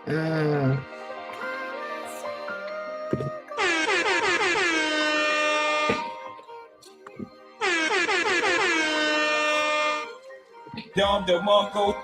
Dom the Monko.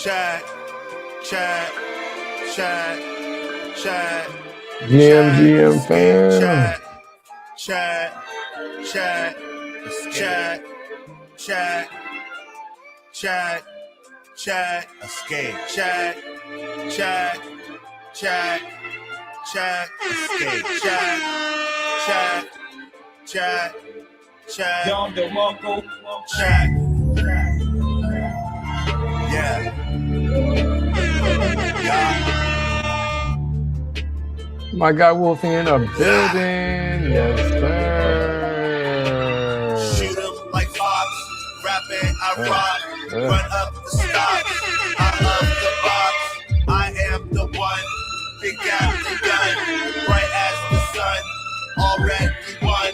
Chat. GM fam. Chat. Escape. Chat. Escape. Chat. Dom the Monko. Chat. Yeah. My guy Wolfie in a building. Yes, sir. Shoot him like Fox. Rapping, I rock. Run up the stocks. I love the box. I am the one. Big gap the gun. Bright as the sun. Already won.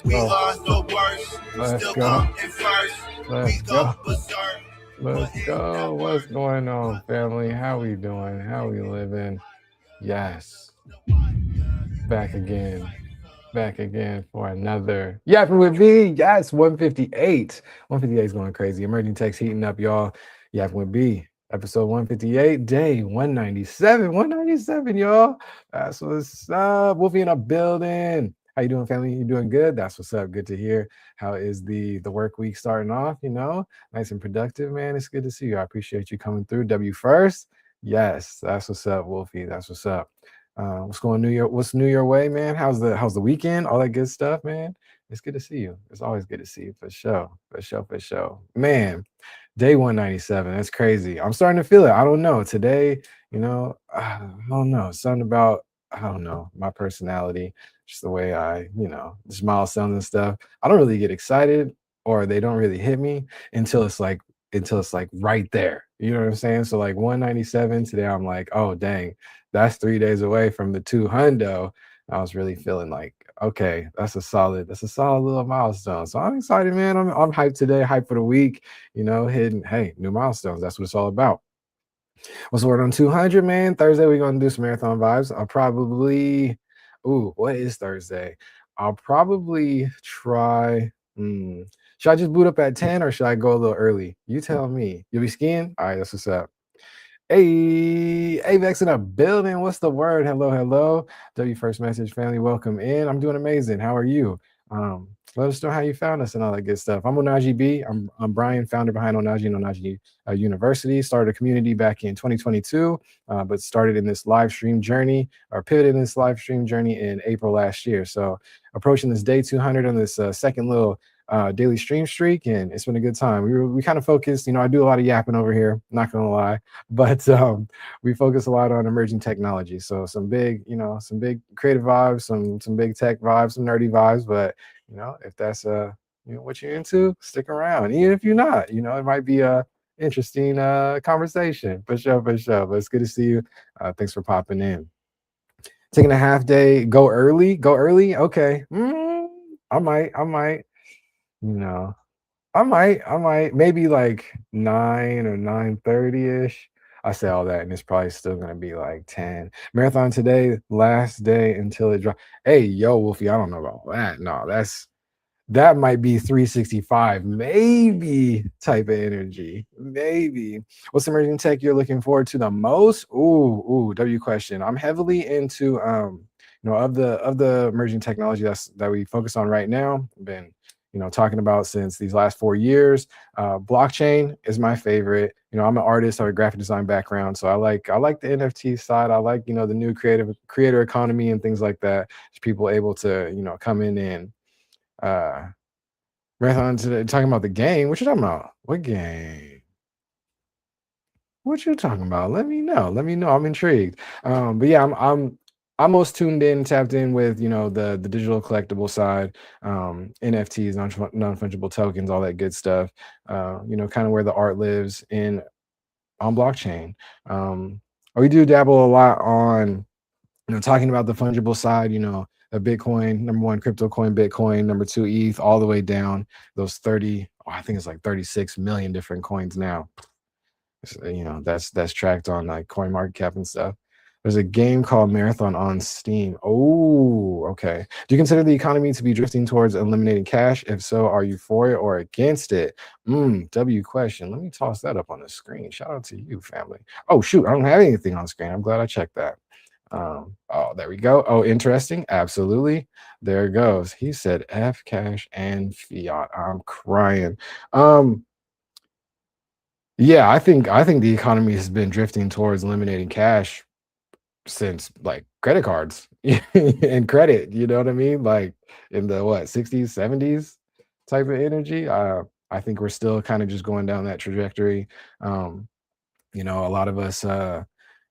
We are the worst. Still coming first. We go berserk. Let's go. What's going on, family? How we doing? How we living? Yes. Back again for another Yappin with V. Yes, 158. 158 is going crazy. Emerging text heating up, y'all. Yappin with B. Episode 158, day 197. 197, y'all. That's what's up. Wolfie in a building. How you doing, family? You doing good? That's what's up. Good to hear. How is the work week starting off? You know, nice and productive, man. It's good to see you. I appreciate you coming through. W first. Yes, that's what's up, Wolfie. That's what's up. What's new your way, man? How's the weekend? All that good stuff, man. It's good to see you. It's always good to see you, for sure. Man, day 197. That's crazy. I'm starting to feel it. I don't know. Today, you know, I don't know. Something about, I don't know, my personality, just the way I, just milestones and stuff. I don't really get excited, or they don't really hit me until it's like right there. You know what I'm saying? So like 197 today, I'm like, oh dang, that's 3 days away from the 200. I was really feeling like, okay, that's a solid little milestone. So I'm excited, man. I'm hyped today, hyped for the week, hitting, hey, new milestones. That's what it's all about. What's the word on 200, man? Thursday, we're going to do some marathon vibes. What is Thursday? I'll probably try, should I just boot up at 10 or should I go a little early? You tell me. You'll be skiing? All right, that's what's up. Hey, Avex in a building. What's the word? Hello. W First Message family, welcome in. I'm doing amazing. How are you? Let us know how you found us and all that good stuff. I'm Onaji B. I'm Brian, founder behind Onaji and Onaji University. Started a community back in 2022, but started in this live stream journey, or pivoted in this live stream journey in April last year. So approaching this day 200 on this second little daily stream streak, and it's been a good time. We kind of focused, I do a lot of yapping over here, not gonna lie, but we focus a lot on emerging technology. So some big creative vibes, some big tech vibes, some nerdy vibes, but if that's what you're into, stick around. Even if you're not, it might be a interesting conversation. For sure. But it's good to see you. Thanks for popping in. Taking a half day, go early. Okay. I might, I might maybe like 9 or 9:30-ish. I say all that and it's probably still gonna be like 10. Marathon today, last day until it drops. Hey, yo, Wolfie, I don't know about that. No, that might be 365, maybe type of energy. Maybe. What's emerging tech you're looking forward to the most? Ooh, W question. I'm heavily into of the emerging technology that we focus on right now. Been talking about since these last 4 years. Blockchain is my favorite. I'm an artist, I have a graphic design background, so I like the NFT side. I like the new creator economy and things like that. Just people able to come in and marathon today. Talking about the game. What you talking about? What game? What you talking about? Let me know. I'm intrigued. But yeah, I'm most tuned in, tapped in with, the digital collectible side, NFTs, non-fungible tokens, all that good stuff. Kind of where the art lives in on blockchain. Um, we do dabble a lot on, talking about the fungible side, a Bitcoin, number one crypto coin, Bitcoin, number two, ETH, all the way down those 30, I think it's like 36 million different coins now. That's tracked on like coin market cap and stuff. There's a game called Marathon on Steam. Oh, okay. Do you consider the economy to be drifting towards eliminating cash? If so, are you for it or against it? W question. Let me toss that up on the screen. Shout out to you, family. Oh shoot, I don't have anything on screen. I'm glad I checked that. Oh, there we go. Oh, interesting. Absolutely. There it goes. He said F cash and fiat. I'm crying. Um, yeah, I think the economy has been drifting towards eliminating cash since like credit cards and credit, you know what I mean? Like in the what, 60s, 70s type of energy. I think we're still kind of just going down that trajectory. Um, a lot of us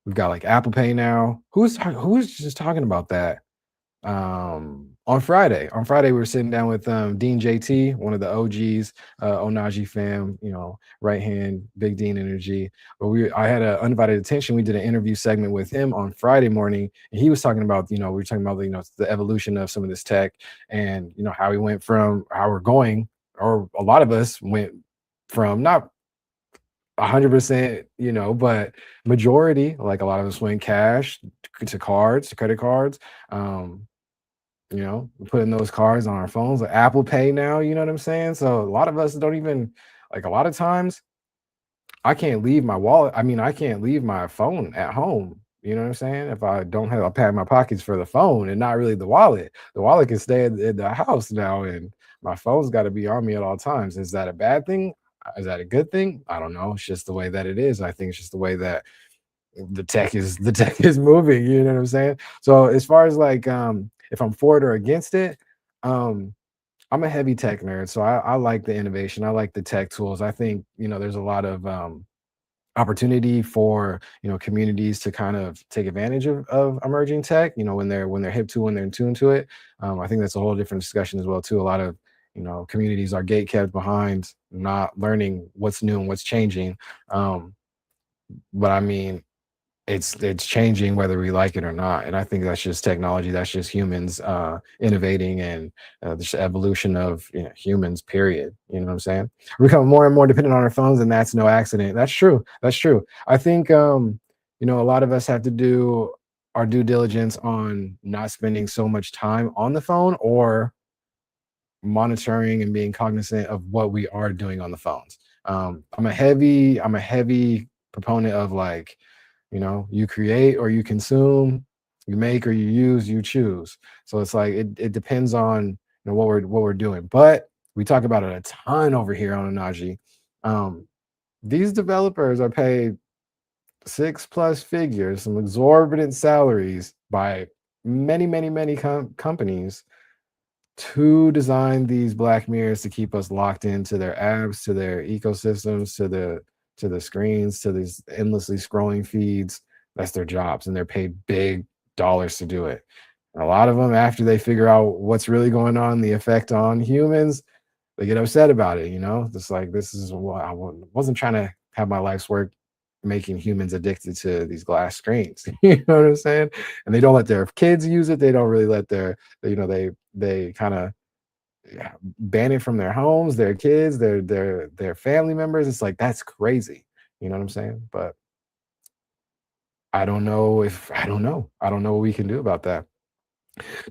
we've got like Apple Pay now. Who's just talking about that? On Friday we were sitting down with Dean JT, one of the OGs, Onaji fam, right hand Big Dean energy. But I had an undivided attention. We did an interview segment with him on Friday morning, and he was talking about, we were talking about the evolution of some of this tech, and how we went from how we're going, or a lot of us went from not 100%, but majority, like a lot of us went cash to cards, to credit cards. Um, putting those cards on our phones, like Apple Pay now, you know what I'm saying? So a lot of us don't even, like, a lot of times I can't leave my wallet. I mean, I can't leave my phone at home. You know what I'm saying? If I don't have, I'll pat my pockets for the phone and not really the wallet. The wallet can stay in the house now, and my phone's got to be on me at all times. Is that a bad thing? Is that a good thing? I don't know. It's just the way that it is. I think it's just the way that the tech is moving. You know what I'm saying? So as far as like, if I'm for it or against it, um, I'm a heavy tech nerd, so I like the innovation. I like the tech tools. I think there's a lot of opportunity for communities to kind of take advantage of emerging tech. When they're hip to, when they're in tune to it. I think that's a whole different discussion as well too. A lot of communities are gate kept behind, not learning what's new and what's changing. Um, but I mean, it's changing whether we like it or not, and I think that's just technology, that's just humans innovating, and the evolution of humans, period. You know what I'm saying? We're becoming more and more dependent on our phones, and that's no accident. That's true. I think a lot of us have to do our due diligence on not spending so much time on the phone, or monitoring and being cognizant of what we are doing on the phones. I'm a heavy proponent of, like, you create or you consume, you make or you use, you choose. So it's like it depends on what we're doing. But we talk about it a ton over here on Anaji. Um, these developers are paid six plus figures, some exorbitant salaries by many, many, many companies to design these black mirrors to keep us locked into their apps, to their ecosystems, to the screens, to these endlessly scrolling feeds. That's their jobs, and they're paid big dollars to do it. And a lot of them, after they figure out what's really going on, the effect on humans, they get upset about it. Just like, this is what wasn't trying to have my life's work making humans addicted to these glass screens. You know what I'm saying? And they don't let their kids use it. They don't really let they kind of ban it from their homes, their kids, their family members. It's like, that's crazy. You know what I'm saying? But I don't know what we can do about that.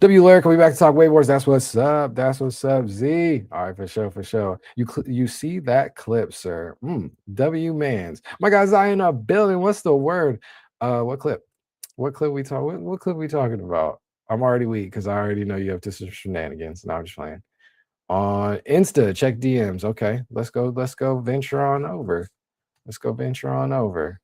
W Lyric, we back to talk Wave Wars. That's what's up. That's what's up. Z. All right, for sure, for sure. You see that clip, sir? W Mans. My guy Zion up building. What's the word? What clip? What clip we talk? What clip we talking about? I'm already weak because I already know you have to some shenanigans. No, I'm just playing. On Insta, check DMs. Okay, let's go. Let's go venture on over. Let's go venture on over.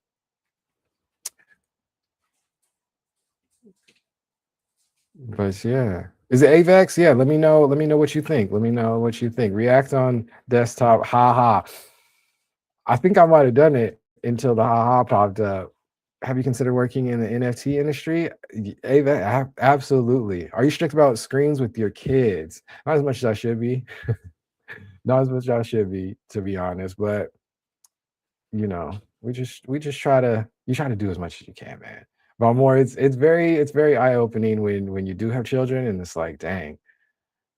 But yeah, is it AVEX? Yeah, let me know. Let me know what you think. Let me know what you think. React on desktop. Ha ha. I think I might have done it until the ha ha popped up. have you considered working in the NFT industry? Absolutely. Are you strict about screens with your kids? Not as much as I should be. Not as much as I should be, to be honest. But we just try to do as much as you can, man. But more, it's very eye opening when you do have children, and it's like, dang,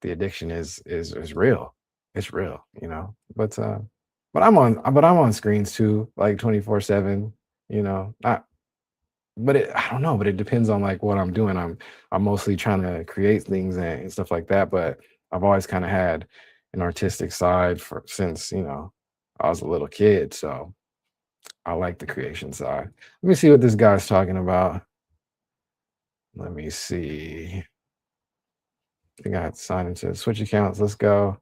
the addiction is real. It's real, you know. But I'm on screens too, like 24/7. Not but I don't know, but it depends on like what I'm doing. I'm mostly trying to create things and stuff like that, but I've always kind of had an artistic side for since, I was a little kid. So I like the creation side. Let me see what this guy's talking about. Let me see. I think I had to sign into switch accounts. Let's go.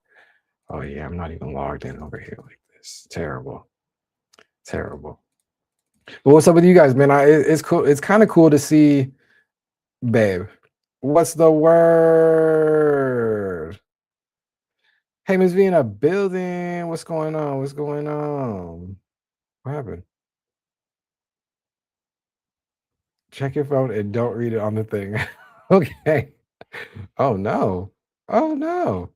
Oh yeah, I'm not even logged in over here like this. Terrible. Terrible. But what's up with you guys, man? It's cool. It's kind of cool to see, babe. What's the word? Hey, Miss V in a building. What's going on? What's going on? What happened? Check your phone and don't read it on the thing. Okay. Oh no. Oh no.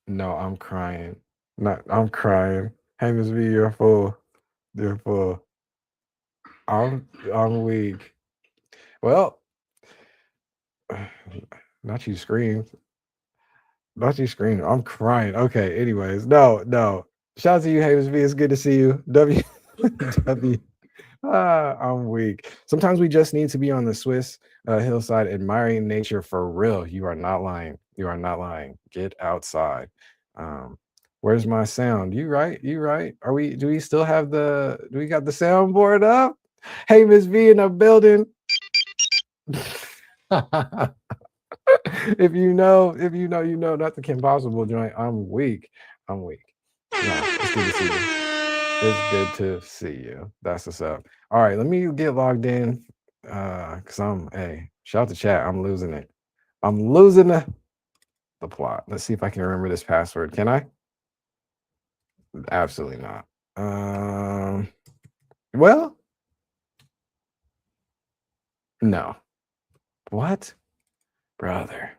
No, I'm crying. Not I'm crying. Hey, Miss V, you're full. You're full. I'm weak. Well, not you screamed. Not you screamed. I'm crying. Okay. Anyways, no, no. Shout out to you, hey Miss V. It's good to see you. W. I'm weak. Sometimes we just need to be on the Swiss hillside admiring nature for real. You are not lying. You are not lying. Get outside. Um, where's my sound? You right? You right? Do we still have do we got the soundboard up? Hey, Miss V in the building. if you know, not the Kim Possible joint. I'm weak. I'm weak. No, it's good to see you. It's good to see you. That's what's up. All right, let me get logged in. Cause shout out to chat. I'm losing it. I'm losing the plot. Let's see if I can remember this password. Can I? Absolutely not. Well, no. What? Brother.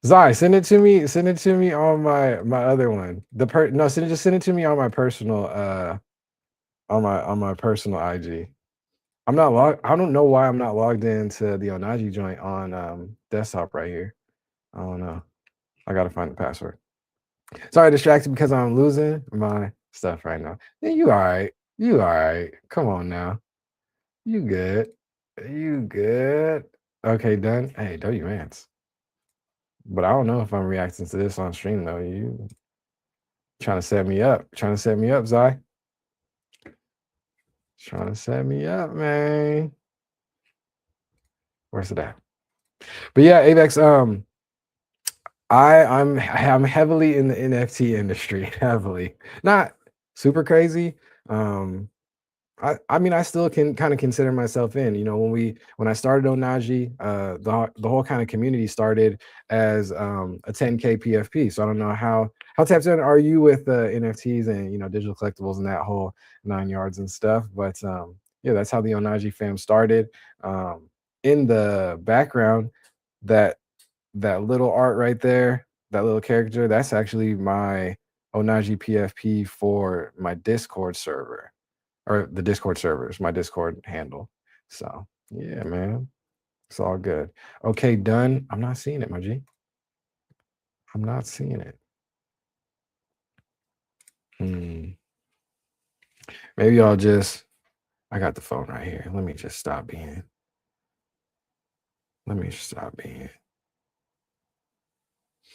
Zai, send it to me. Send it to me on my other one. Send it to me on my personal on my personal IG. I'm not logged. I don't know why I'm not logged into the Onaji joint on desktop right here. I don't know. I gotta find the password. Sorry, distracted because I'm losing my stuff right now. Yeah, you all right? You all right? Come on now. You good? You good? Okay, done. Hey, W Mance. But I don't know if I'm reacting to this on stream though. You trying to set me up? Trying to set me up, Zai? Trying to set me up, man. Where's it at? But yeah, Avex. I'm heavily in the NFT industry, heavily. Not super crazy. I mean, I still can kind of consider myself in. When I started Onaji, the whole kind of community started as a 10K PFP. So I don't know how tapped in are you with NFTs and digital collectibles and that whole 9 yards and stuff. But yeah, that's how the Onaji fam started. In the background, that little art right there, that little character, that's actually my Onaji PFP for my Discord server, or the Discord servers, my Discord handle. So yeah, man, it's all good. Okay, done. I'm not seeing it, my G. I'm not seeing it. Maybe I got the phone right here. Let me just stop being.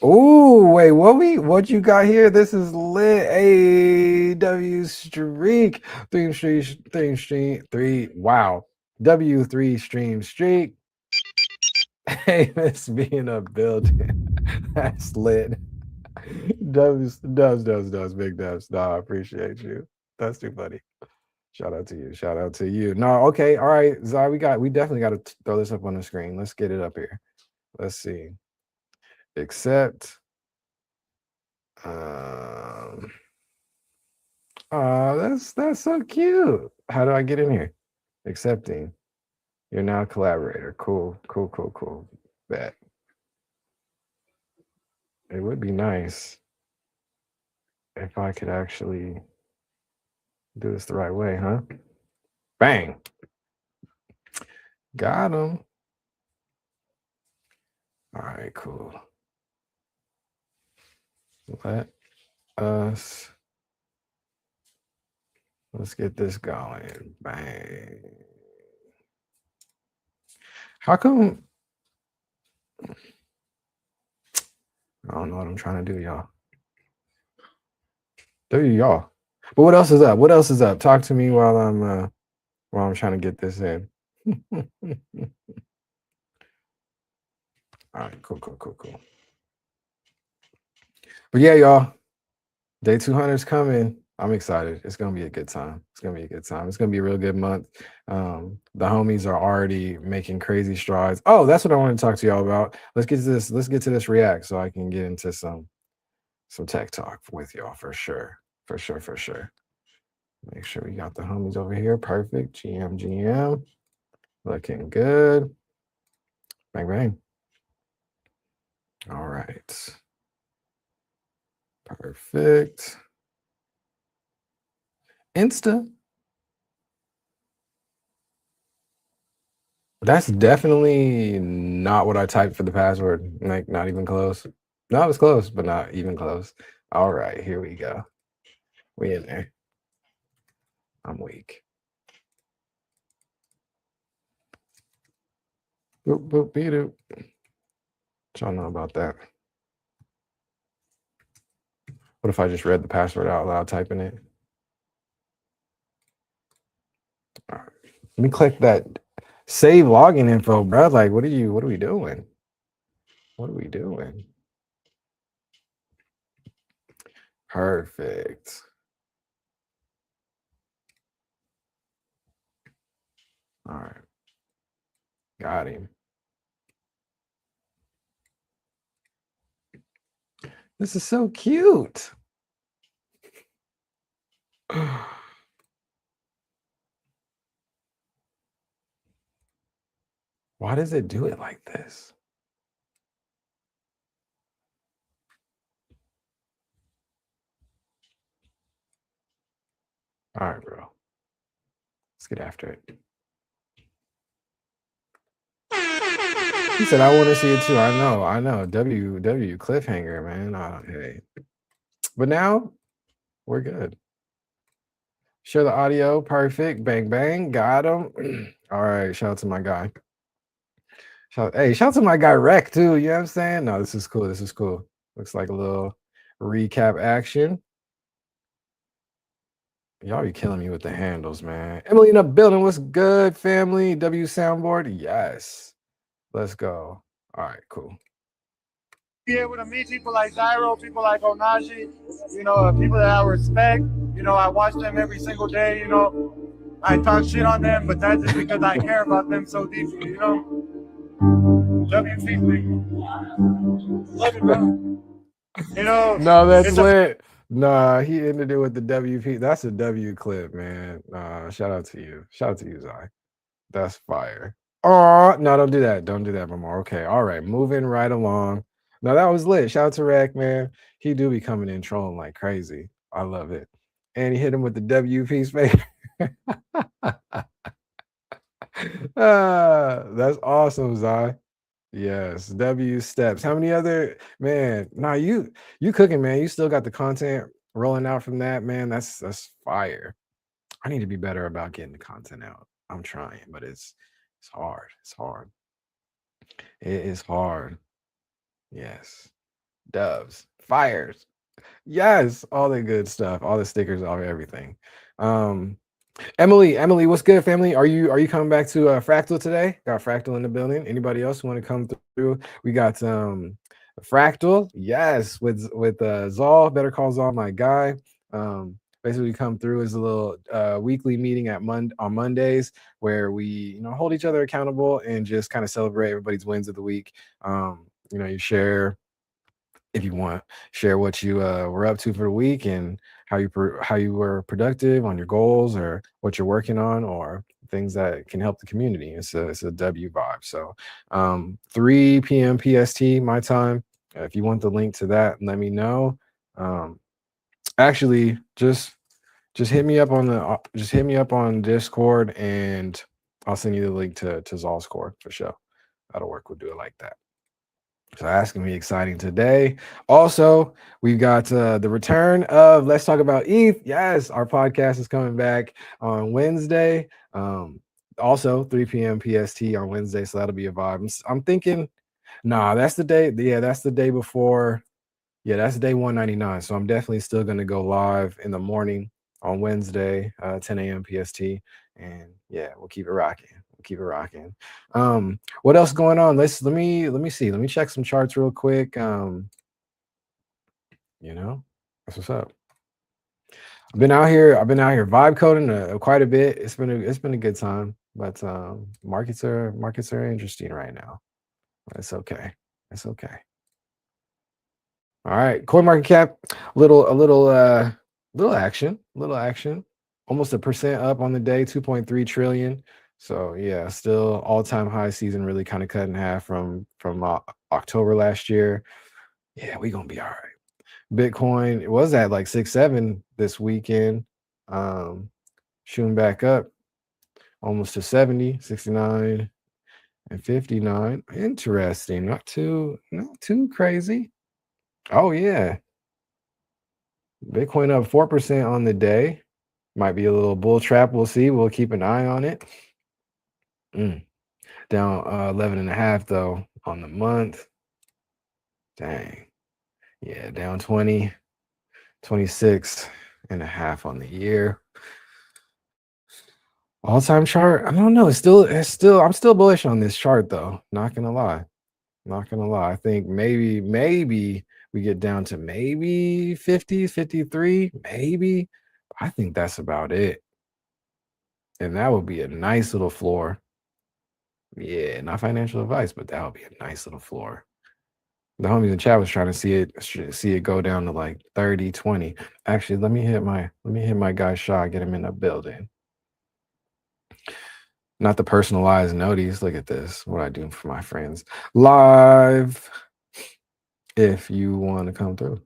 Oh, wait, what you got here? This is lit. AW streak. Three. Wow. W3 stream streak. Hey, Miss B in a building. That's lit. Does, big dubs. No, I appreciate you. That's too funny. Shout out to you. Shout out to you. No, okay. All right, Zai, we definitely got to throw this up on the screen. Let's get it up here. Let's see. Accept. Oh, that's so cute. How do I get in here? Accepting. You're now a collaborator. Cool, cool, cool, cool. Bet. It would be nice if I could actually do this the right way, huh? Bang. Got him. All right, cool. Let us let's get this going. Bang. How come I don't know what I'm trying to do, y'all. Do y'all. But what else is up? What else is up? Talk to me while I'm trying to get this in. All right, cool, cool, cool, cool. But yeah, y'all, day 200 is coming. I'm excited. It's gonna be a good time. It's gonna be a good time. It's gonna be a real good month. The homies are already making crazy strides. Oh, that's what I want to talk to y'all about. Let's get to this. Let's get to this react so I can get into some tech talk with y'all for sure. For sure, for sure. Make sure we got the homies over here. Perfect. GM. Looking good. Bang, bang. All right. Perfect. Insta. That's definitely not what I typed for the password. Like, not even close. No, it was close, but not even close. All right, here we go. We in there. I'm weak. Boop, boop, beat it. Y'all know about that. What if I just read the password out loud, typing it? All right. Let me click that save login info, bro. Like, what are we doing? What are we doing? Perfect. All right. Got him. This is so cute. Why does it do it like this? All right, bro. Let's get after it. He said, I want to see it too. I know. WW cliffhanger, man. Hey. But now we're good. Share the audio. Perfect. Bang, bang. Got him. All right. Shout out to my guy. Shout out to my guy Rec too. You know what I'm saying? No, this is cool. This is cool. Looks like a little recap action. Y'all be killing me with the handles, man. Emily in the building. What's good, family? W soundboard. Yes. Let's go. All right, cool. Be able to meet people like Zyro, people like Onaji, people that I respect. I watch them every single day. I talk shit on them, but that's just because I care about them so deeply. WP, love you, bro. No, that's lit. Nah, he ended it with the WP. That's a W clip, man. Shout out to you. Shout out to you, Zai. That's fire. Oh, no, don't do that. Don't do that, Mamar. Okay, all right. Moving right along. No, that was lit. Shout out to Rack, man. He do be coming in trolling like crazy. I love it. And he hit him with the WP space. That's awesome, Zai. Yes, W steps. How many other man? Nah, you cooking, man. You still got the content rolling out from that, man. That's fire. I need to be better about getting the content out. I'm trying, but it's hard. It's hard. It is hard. Yes. Doves, fires. Yes, all the good stuff, all the stickers, all everything. Emily, what's good, family? Are you coming back to Fractal today? Got Fractal in the building. Anybody else want to come through? We got Fractal, yes, with Zol. Better call Zol, my guy. Basically, come through as a little weekly meeting on Mondays where we hold each other accountable and just kind of celebrate everybody's wins of the week. You share if you want, share what you were up to for the week and how you were productive on your goals or what you're working on or things that can help the community. It's a W vibe. So 3 p.m. PST my time. If you want the link to that, let me know. Actually, just hit me up on Discord, and I'll send you the link to Zol's Core for sure. That'll work. We'll do it like that. So that's gonna be exciting today. Also, we've got the return of Let's Talk About ETH. Yes, our podcast is coming back on Wednesday. Also 3 p.m. PST on Wednesday, so that'll be a vibe. I'm thinking, nah, that's the day. Yeah, that's the day before. Yeah, that's day 199. So I'm definitely still gonna go live in the morning on Wednesday, 10 a.m. PST, and yeah, we'll keep it rocking. We'll keep it rocking. What else going on? Let me see. Let me check some charts real quick. That's what's up. I've been out here vibe coding quite a bit. It's been a good time, but markets are interesting right now. It's okay. It's okay. All right, coin market cap, little action, almost 1% up on the day, 2.3 trillion. So yeah, still all-time high season, really kind of cut in half from October last year. Yeah, we gonna be all right. Bitcoin, it was at like 6-7 this weekend, shooting back up almost to 70, 69, and 59. Interesting, not too crazy. Oh yeah. Bitcoin up 4% on the day. Might be a little bull trap. We'll see. We'll keep an eye on it. Down 11.5 though on the month. Dang. Yeah, down 20, 26.5 on the year. All-time chart. I don't know. I'm still bullish on this chart though. Not gonna lie. I think maybe we get down to maybe 50, 53, maybe. I think that's about it. And that would be a nice little floor. Yeah, not financial advice, but that would be a nice little floor. The homies in chat was trying to see it go down to like 30, 20. Actually, let me hit my guy Shaw, get him in the building. Not the personalized notice. Look at this. What I do for my friends live. If you want to come through.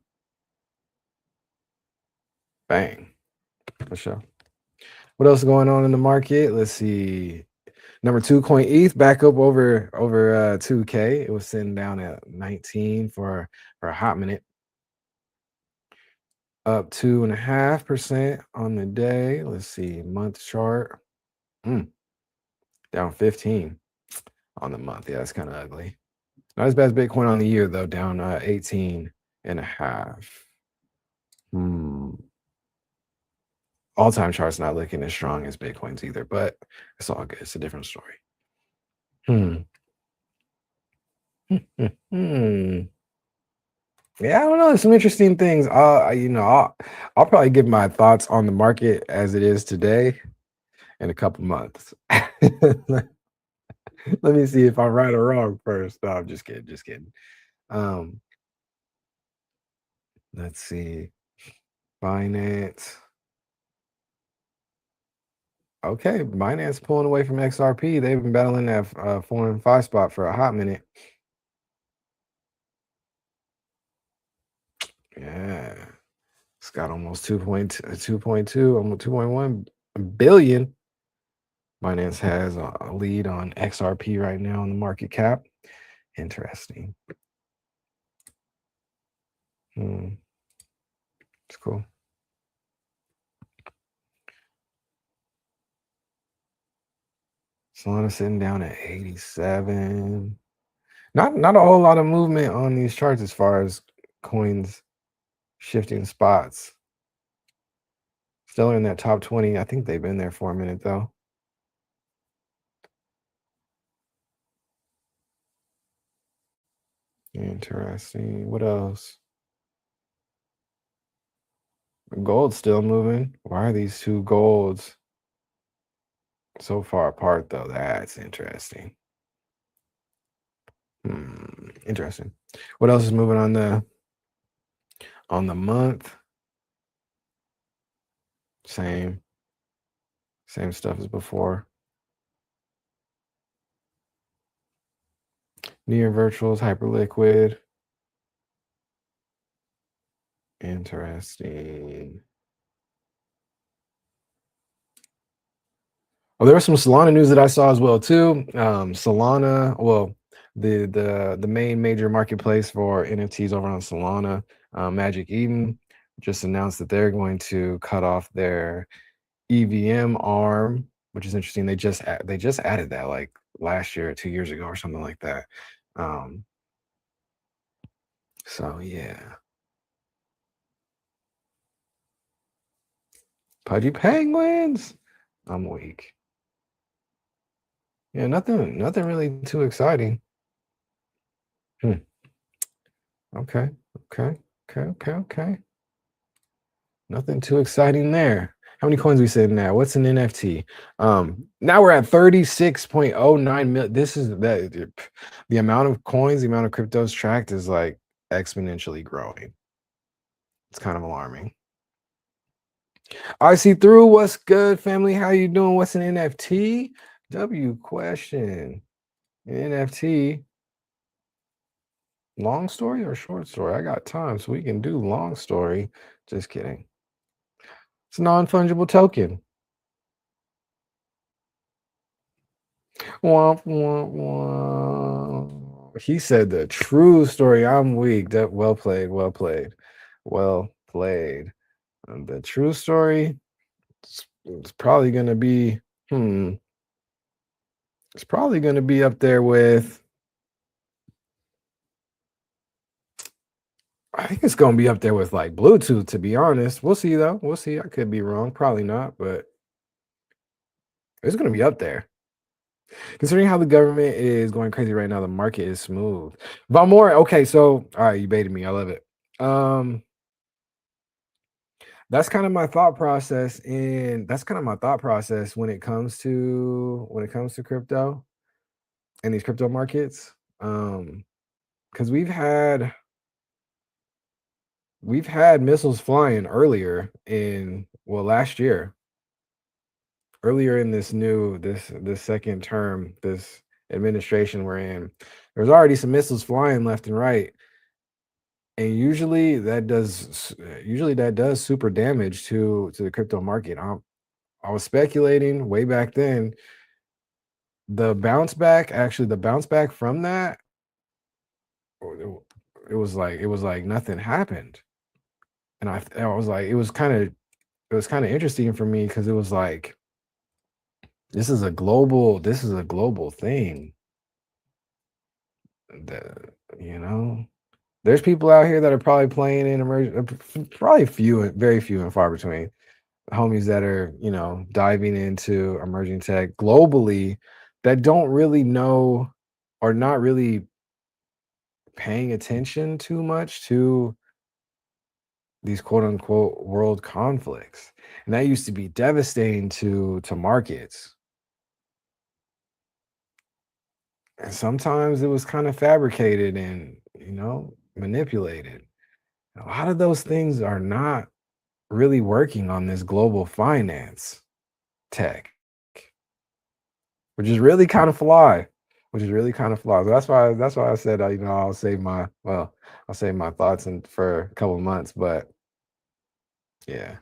Bang. For sure. What else is going on in the market? Let's see. Number 2 coin ETH back up over 2K. It was sitting down at 19 for a hot minute. Up 2.5% on the day. Let's see, month chart. Down 15 on the month. Yeah, that's kind of ugly. Not as bad as Bitcoin on the year though, down 18.5. All-time chart's not looking as strong as Bitcoin's either, but it's all good. It's a different story. Yeah, I don't know. There's some interesting things. I'll probably give my thoughts on the market as it is today in a couple months. Let me see if I'm right or wrong first. No, I'm just kidding. Let's see. Binance. Okay, Binance pulling away from XRP. They've been battling that 4 and 5 spot for a hot minute. Yeah, it's got almost 2.2, almost 2.1 billion. Binance has a lead on XRP right now on the market cap. Interesting. It's cool. Solana sitting down at 87. Not a whole lot of movement on these charts as far as coins shifting spots. Still in that top 20. I think they've been there for a minute though. Interesting. What else? Gold's still moving. Why are these two golds so far apart though? That's interesting. Interesting. What else is moving on the month? Same stuff as before. Near virtuals, hyperliquid. Interesting. Oh, there was some Solana news that I saw as well too. Solana, well, the main major marketplace for NFTs over on Solana, Magic Eden, just announced that they're going to cut off their EVM arm, which is interesting. They just added that like last year, 2 years ago, or something like that. So yeah, Pudgy Penguins. I'm weak. Yeah, nothing really too exciting. Okay, okay. Nothing too exciting there. How many coins we sitting at? What's an NFT? Now we're at 36.09 million. This is the amount of coins, the amount of cryptos tracked is like exponentially growing. It's kind of alarming. I see through. What's good, family? How you doing? What's an NFT? W question. An NFT. Long story or short story? I got time, so we can do long story. Just kidding. It's a non-fungible token. Womp, womp, womp. He said the true story. I'm weak. That well played. The true story, it's probably gonna be it's probably gonna be up there with, I think it's gonna be up there with like Bluetooth, to be honest. We'll see though. We'll see. I could be wrong. Probably not, but it's gonna be up there. Considering how the government is going crazy right now, the market is smooth. Valmore, okay, so all right, you baited me. I love it. That's kind of my thought process, and that's kind of my thought process when it comes to crypto and these crypto markets. Because we've had missiles flying earlier in, well, last year, earlier in this second term, this administration we're in. There's already some missiles flying left and right, and usually that does super damage to the crypto market. I was speculating way back then, the bounce back from that, it was like nothing happened. And I was like, it was kind of interesting for me, because it was like, this is a global thing. The, you know, there's people out here that are probably playing in emerging, probably very few and far between, homies that are, diving into emerging tech globally, that don't really know, or not really paying attention too much to these quote unquote world conflicts. And that used to be devastating to markets. And sometimes it was kind of fabricated and, manipulated. A lot of those things are not really working on this global finance tech, which is really kind of flawed. That's why I said, I'll save my thoughts for a couple of months. But yeah,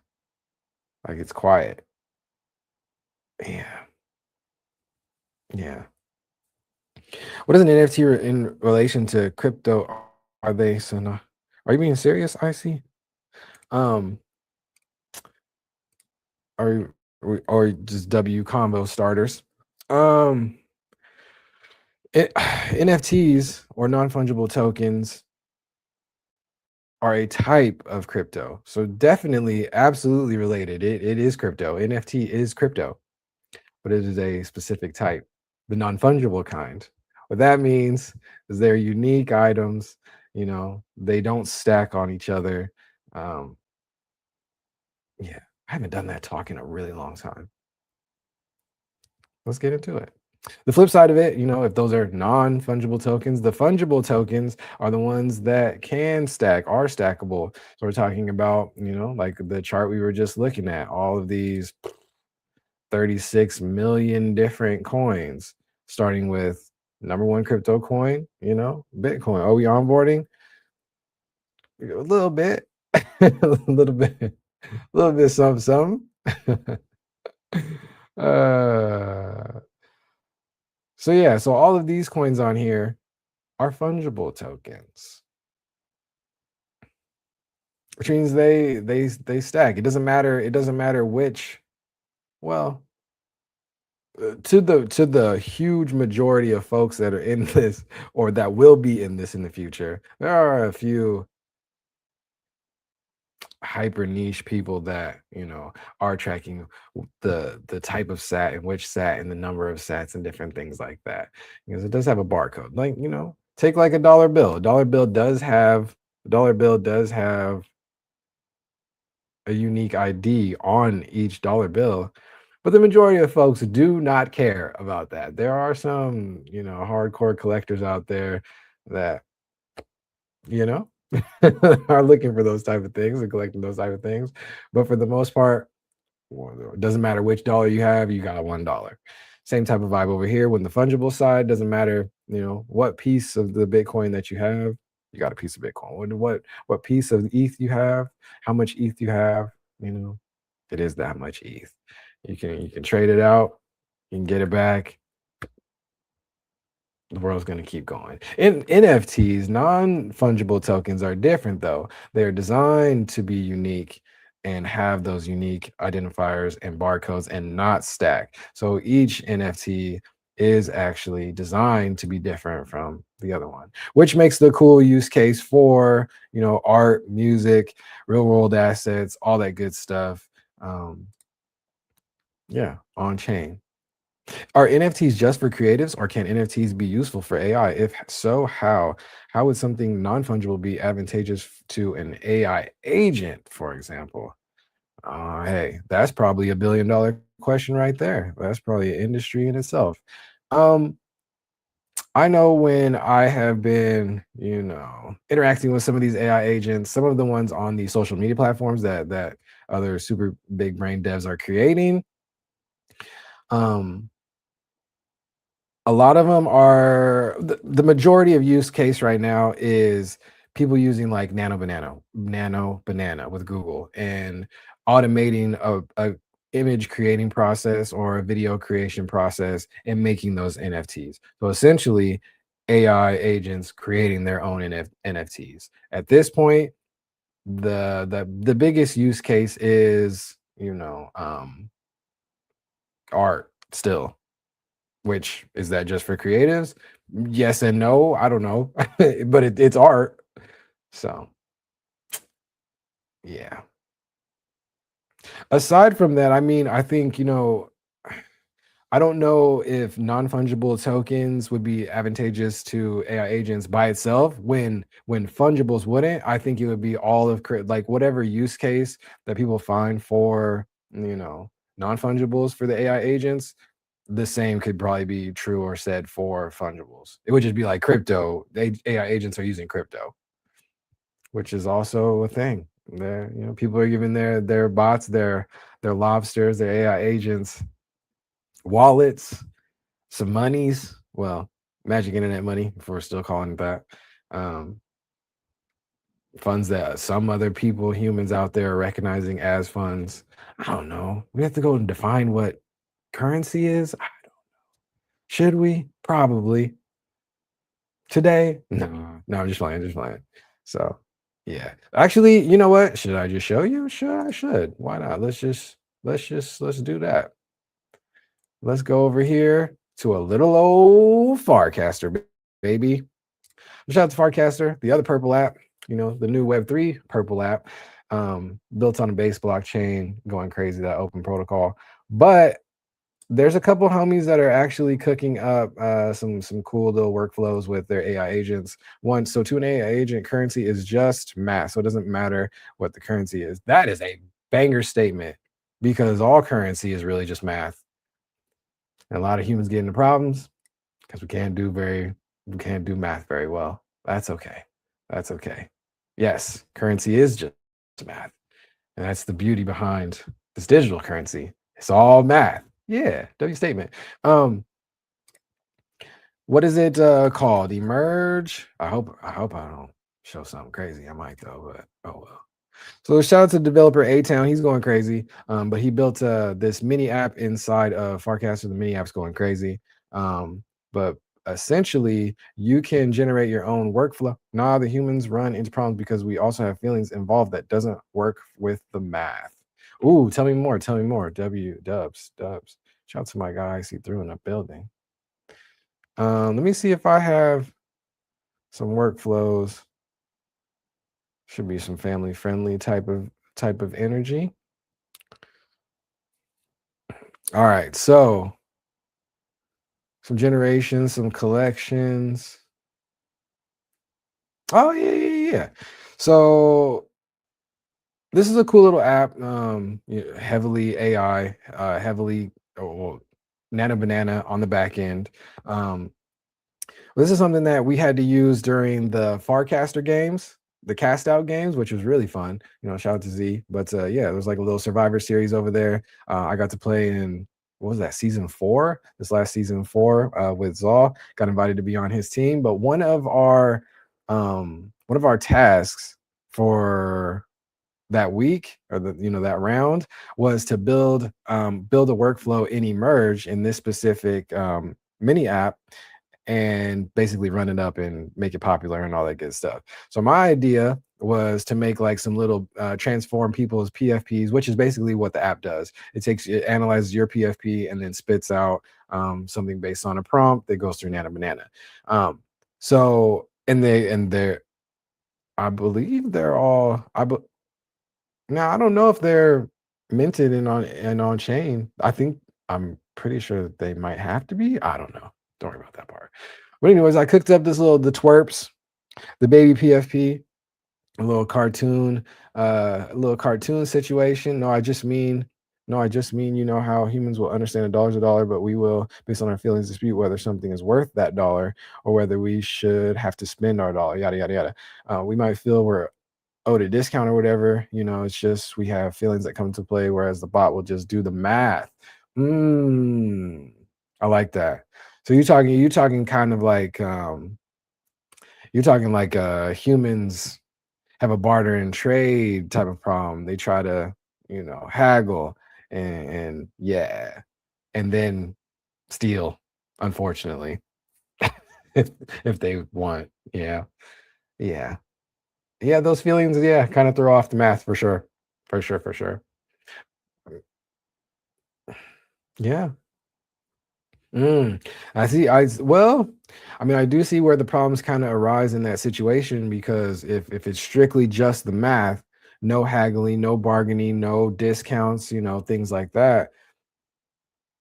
like, it's quiet. Yeah. What is an NFT in relation to crypto? Are they so not? Are you being serious? I see. Are you, or just W combo starters? NFTs, or non-fungible tokens, are a type of crypto. So definitely, absolutely related. It is crypto. NFT is crypto, but it is a specific type, the non-fungible kind. What that means is they're unique items. They don't stack on each other. Yeah, I haven't done that talk in a really long time. Let's get into it. The flip side of it, if those are non-fungible tokens, the fungible tokens are the ones that can stack, are stackable. So we're talking about, like the chart we were just looking at, all of these 36 million different coins, starting with number one crypto coin, Bitcoin. Are we onboarding? A little bit, a little bit, a little bit, some. uh, so yeah, so all of these coins on here are fungible tokens, which means they stack. It doesn't matter. It doesn't matter which. Well, to the huge majority of folks that are in this or that will be in this in the future, there are a few hyper niche people that are tracking the type of sat and which sat and the number of sats and different things like that, because it does have a barcode. Like, take like a dollar bill. A dollar bill does have a unique ID on each dollar bill, but the majority of folks do not care about that. There are some, hardcore collectors out there that, you know, are looking for those type of things and collecting those type of things. But for the most part, well, it doesn't matter which dollar you have, you got $1. Same type of vibe over here. When the fungible side, doesn't matter, what piece of the Bitcoin that you have, you got a piece of Bitcoin. What piece of ETH you have, how much ETH you have, it is that much ETH. You can trade it out, you can get it back. The world's going to keep going. In NFTs, non-fungible tokens are different though. They're designed to be unique and have those unique identifiers and barcodes and not stack. So each NFT is actually designed to be different from the other one, which makes the cool use case for, art, music, real world assets, all that good stuff. Yeah, on chain. Are NFTs just for creatives, or can NFTs be useful for AI? If so, how? How would something non-fungible be advantageous to an AI agent, for example? Hey, that's probably $1 billion question right there. That's probably an industry in itself. Um, I know when I have been, interacting with some of these AI agents, some of the ones on the social media platforms that other super big brain devs are creating. Um, a lot of them are the majority of use case right now is people using like nano banana with Google and automating a image creating process or a video creation process and making those NFTs. So essentially AI agents creating their own NFTs. At this point, the biggest use case is, art still. Which is that just for creatives? Yes and no. I don't know, but it's art. So yeah. Aside from that, I mean, I think I don't know if non-fungible tokens would be advantageous to AI agents by itself. When fungibles wouldn't, I think it would be all of like whatever use case that people find for non-fungibles for the AI agents. The same could probably be true or said for fungibles. It would just be like crypto. AI agents are using crypto, which is also a thing. There, people are giving their bots, their lobsters, their AI agents, wallets, some monies. Well, magic internet money, if we're still calling it that. Um, funds that some other people, humans out there, are recognizing as funds. I don't know. We have to go and define what currency is. Should we? Probably. Today? No, I'm just playing, just playing. So, yeah. Actually, you know what? Should I just show you? Sure, I should. Why not? Let's do that. Let's go over here to a little old Farcaster, baby. Shout out to Farcaster, the other purple app, the new Web3 purple app, built on a base blockchain, going crazy, that open protocol. But there's a couple homies that are actually cooking up some cool little workflows with their AI agents. So to an AI agent, currency is just math. So it doesn't matter what the currency is. That is a banger statement, because all currency is really just math. And a lot of humans get into problems because we can't do math very well. That's okay. That's okay. Yes, currency is just math. And that's the beauty behind this digital currency. It's all math. Yeah, W statement. What is it called? Emerge? I hope I don't show something crazy. I might though, but oh well. So shout out to developer A Town. He's going crazy. But he built this mini app inside of Farcaster. The mini app's going crazy. But essentially, you can generate your own workflow. Nah, the humans run into problems because we also have feelings involved that doesn't work with the math. Ooh, tell me more. Tell me more. Dubs. Shout out to my guy I see through in the building. Let me see if I have some workflows. Should be some family friendly type of energy. All right, so some generations, some collections. Oh yeah. So this is a cool little app, heavily AI, heavily Nano Banana on the back end. This is something that we had to use during the Farcaster games, the cast out games, which was really fun. Shout out to Z. But yeah, there was like a little Survivor series over there. I got to play in, what was that, season 4? This last season 4 with Zaw. Got invited to be on his team. But one of our tasks for that week, or that round, was to build a workflow in Emerge in this specific mini app, and basically run it up and make it popular and all that good stuff. So my idea was to make like some little transform people's PFPs, which is basically what the app does. It analyzes your PFP and then spits out something based on a prompt that goes through Nano Banana. So they're, I believe they're all, now I don't know if they're minted and on chain. I'm pretty sure that they might have to be. I don't know. Don't worry about that part. But anyways, I cooked up the twerps, the baby PFP, a little cartoon situation. No, I just mean, how humans will understand a dollar's a dollar, but we will, based on our feelings, dispute whether something is worth that dollar or whether we should have to spend our dollar. Yada yada yada. We might feel we're owed a discount or whatever. It's just we have feelings that come into play, whereas the bot will just do the math. I like that. So you're talking kind of like humans have a barter and trade type of problem. They try to, haggle and yeah, and then steal, unfortunately, if they want. Yeah. Those feelings, kind of throw off the math for sure. Yeah. I see. I do see where the problems kind of arise in that situation, because if it's strictly just the math, no haggling, no bargaining, no discounts, things like that,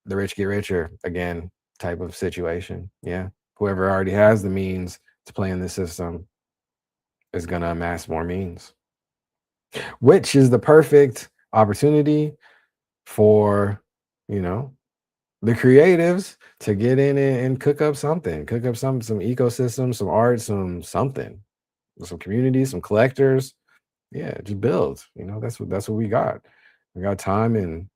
the rich get richer again type of situation. Yeah. Whoever already has the means to play in the system is going to amass more means, which is the perfect opportunity for, the creatives to get in and cook up some ecosystem, some art, some community, some collectors. Yeah, just build. That's what we got. We got time and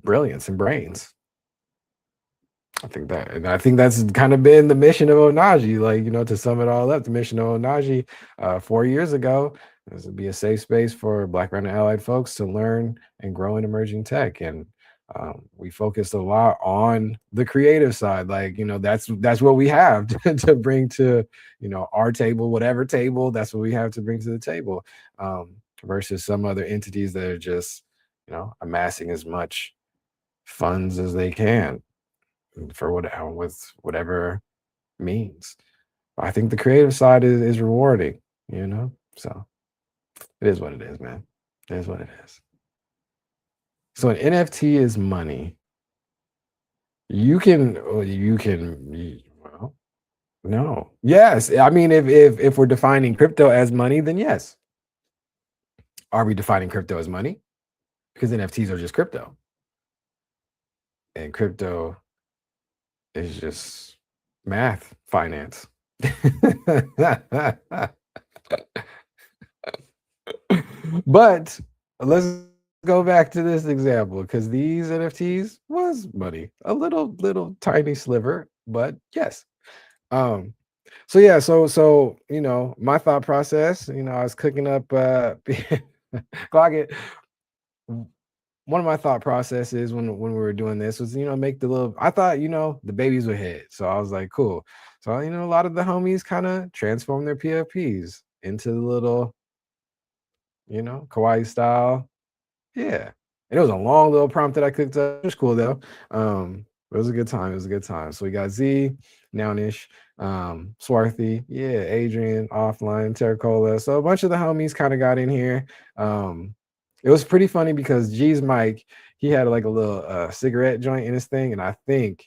brilliance and brains. I think that's kind of been the mission of Onaji. Like, to sum it all up, the mission of Onaji 4 years ago was to be a safe space for Black, brown, and allied folks to learn and grow in emerging tech. And we focused a lot on the creative side. Like, that's what we have to bring to, our table, whatever table, that's what we have to bring to the table, versus some other entities that are just, amassing as much funds as they can for with whatever means. I think the creative side is rewarding, so it is what it is, man. It is what it is. So an NFT is money. Well, no. Yes. I mean, if we're defining crypto as money, then yes. Are we defining crypto as money? Because NFTs are just crypto. and crypto is just math, finance. But let's go back to this example because these NFTs was money, a little tiny sliver, but yes. Um, so yeah, so my thought process, I was cooking up clock it. One of my thought processes when we were doing this was, make the little I thought, the babies would hit. So I was like, cool. So, a lot of the homies kind of transform their PFPs into the little, kawaii style. Yeah. And it was a long little prompt that I cooked up. It was cool though. It was a good time. It was a good time. So we got Z, Nownish, Swarthy, yeah, Adrian, Offline, Terracola. So a bunch of the homies kind of got in here. It was pretty funny because G's mic, he had like a little cigarette joint in his thing. And I think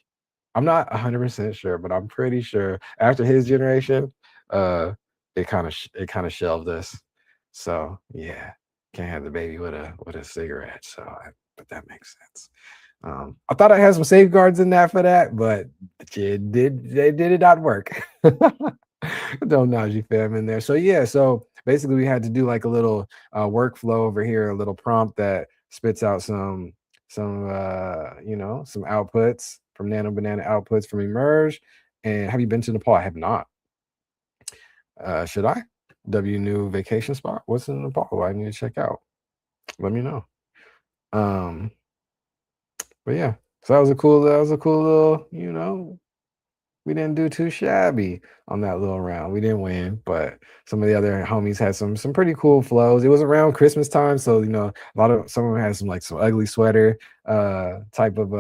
I'm not 100% sure, but I'm pretty sure after his generation, uh, it kind of shelved us. So yeah, can't have the baby with a cigarette. So, but that makes sense. I thought I had some safeguards in that for that, but they did not work. Don't Najee fam in there. So yeah, so basically we had to do like a little workflow over here, a little prompt that spits out some outputs from Nano Banana outputs from Emerge. And have you been to Nepal? I have not. Should I? W new vacation spot? What's in Nepal? I need to check out. Let me know. Um, but yeah, so that was a cool little, we didn't do too shabby on that little round. We didn't win, but some of the other homies had some pretty cool flows. It was around Christmas time, so some of them had some ugly sweater type of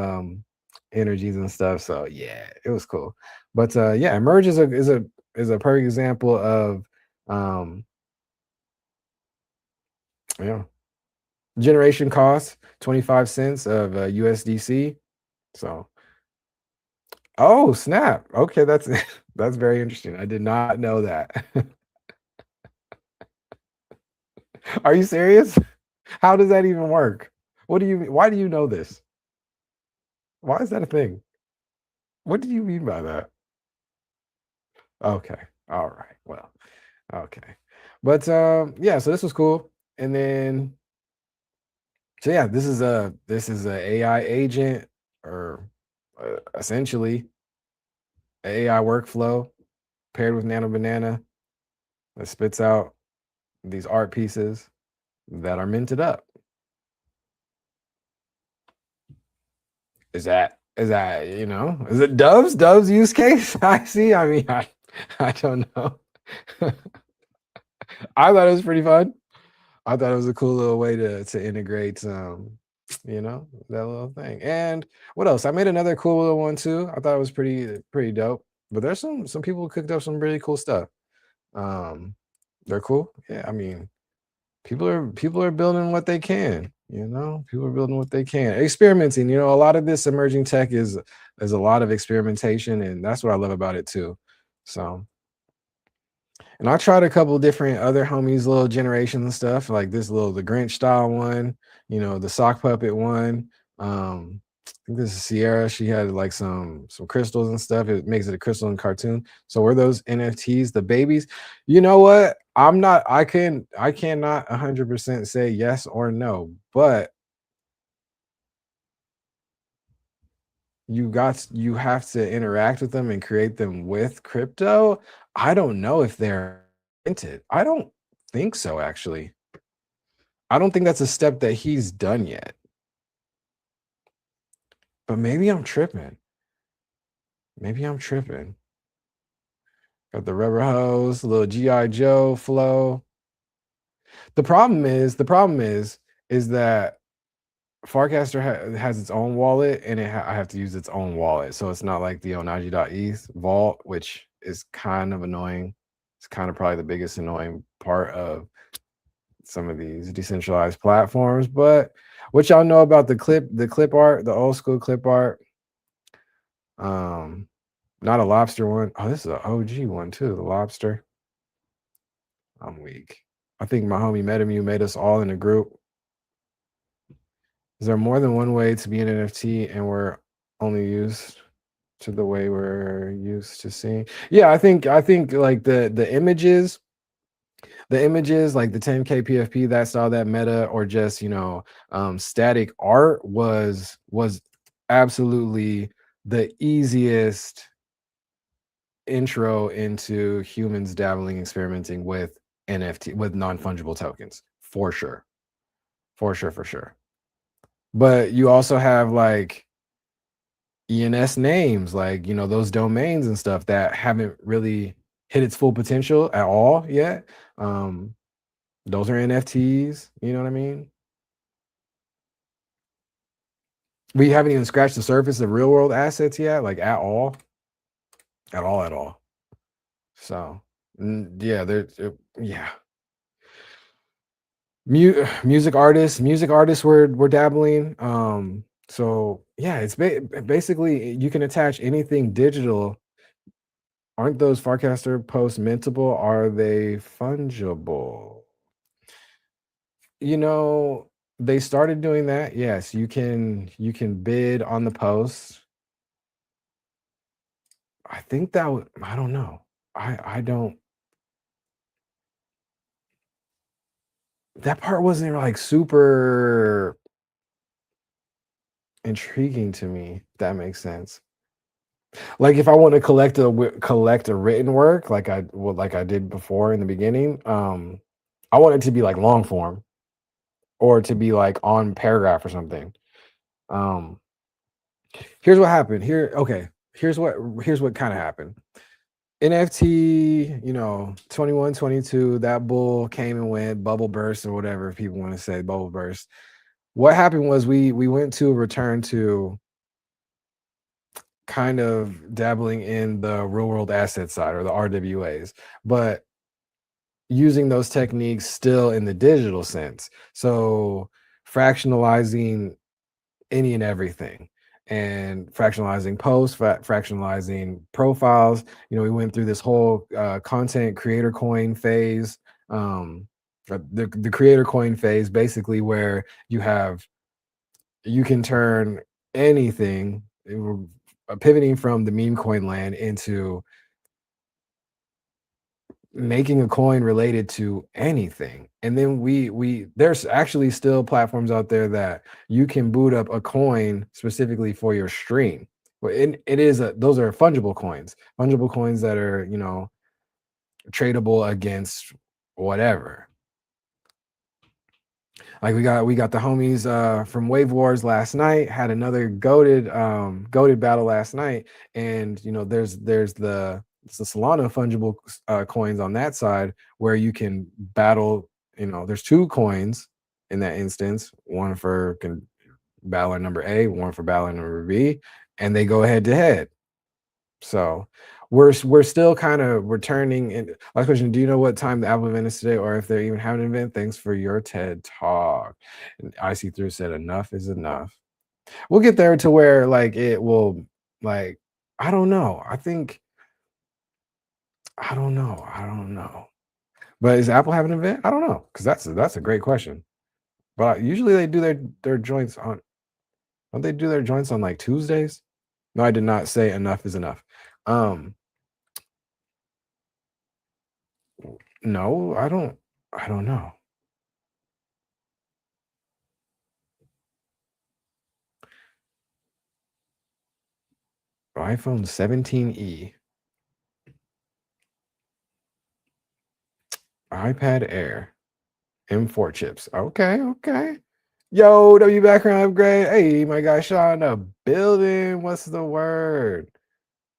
energies and stuff. So yeah, it was cool. But yeah, Emerge is a perfect example of um yeah, generation cost 25 cents of USDC. So oh, snap. Okay, that's that's very interesting. I did not know that. Are you serious? How does that even work? Why do you know this? Why is that a thing? What do you mean by that? Okay. All right. Well, okay. But yeah, so this was cool. And then so yeah, this is a AI agent or essentially a AI workflow paired with Nano Banana that spits out these art pieces that are minted up. Is it Dove's use case? I see. I mean, I don't know. I thought it was pretty fun. I thought it was a cool little way to integrate that little thing. And what else? I made another cool little one too. I thought it was pretty dope. But there's some people who cooked up some really cool stuff. Um they're cool. Yeah, I mean, people are building what they can, people are building what they can, experimenting. A lot of this emerging tech is a lot of experimentation, and that's what I love about it too. So, and I tried a couple different other homies little generations and stuff, like this little the Grinch style one, the sock puppet one. I think this is Sierra. She had like some crystals and stuff. It makes it a crystal and cartoon. So were those NFTs the babies? You know what? I cannot 100% say yes or no, but you have to interact with them and create them with crypto. I don't know if they're minted. I don't think so, actually. I don't think that's a step that he's done yet. But maybe I'm tripping. Maybe I'm tripping. Got the rubber hose, little GI Joe flow. The problem is that Farcaster has its own wallet, and I have to use its own wallet. So it's not like the Onaji.eth vault, which is kind of annoying. It's kind of probably the biggest annoying part of some of these decentralized platforms. But what y'all know about the clip art, the old school clip art? Um, Not a lobster one. Oh, this is an OG one too. The lobster. I'm weak. I think my homie Metamu made us all in a group. Is there more than one way to be an NFT, and we're only used to the way we're used to seeing. Yeah, I think like the images like the 10K PFP, that style, that meta, or just static art was absolutely the easiest intro into humans dabbling, experimenting with NFT, with non-fungible tokens, for sure. For sure, for sure. But you also have like ENS names, like those domains and stuff that haven't really hit its full potential at all yet. Um, those are NFTs, you know what I mean? We haven't even scratched the surface of real world assets yet, like at all, at all, at all. So, yeah, yeah. Music artists we're dabbling. So yeah, it's basically you can attach anything digital. Aren't those Farcaster posts mintable? Are they fungible? You know, they started doing that. Yes, you can bid on the post. I think that I don't know. I don't, that part wasn't like super intriguing to me. If that makes sense. Like if I want to collect a written work, like I did before in the beginning, I want it to be like long form or to be like on paragraph or something. Um, here's what happened. Okay. Here's what kind of happened. NFT, 21, 22, that bull came and went, bubble burst or whatever people want to say, bubble burst. What happened was we went to a return to kind of dabbling in the real world asset side or the RWAs, but using those techniques still in the digital sense. So fractionalizing any and everything and fractionalizing posts, fractionalizing profiles. We went through this whole content creator coin phase. The creator coin phase, basically, where you can turn anything, pivoting from the meme coin land into making a coin related to anything. And then we there's actually still platforms out there that you can boot up a coin specifically for your stream. But those are fungible coins that are tradable against whatever. Like we got the homies from Wave Wars last night, had another goaded battle last night. And there's the Solana fungible coins on that side where you can battle. There's two coins in that instance, one for battler number A, one for battler number B, and they go head to head. So we're still kind of returning. And last question: do you know what time the Apple event is today, or if they're even having an event? Thanks for your TED talk. And IC through said, "Enough is enough." We'll get there to where like it will, like, I don't know. I don't know. I don't know. But is Apple having an event? I don't know, because that's a great question. But usually they do their joints on. Don't they do their joints on like Tuesdays? No, I did not say enough is enough. No, I don't. I don't know. iPhone 17e, iPad Air, M4 chips. Okay, okay. Yo, W background upgrade. Hey, my guy Sean, the building. What's the word?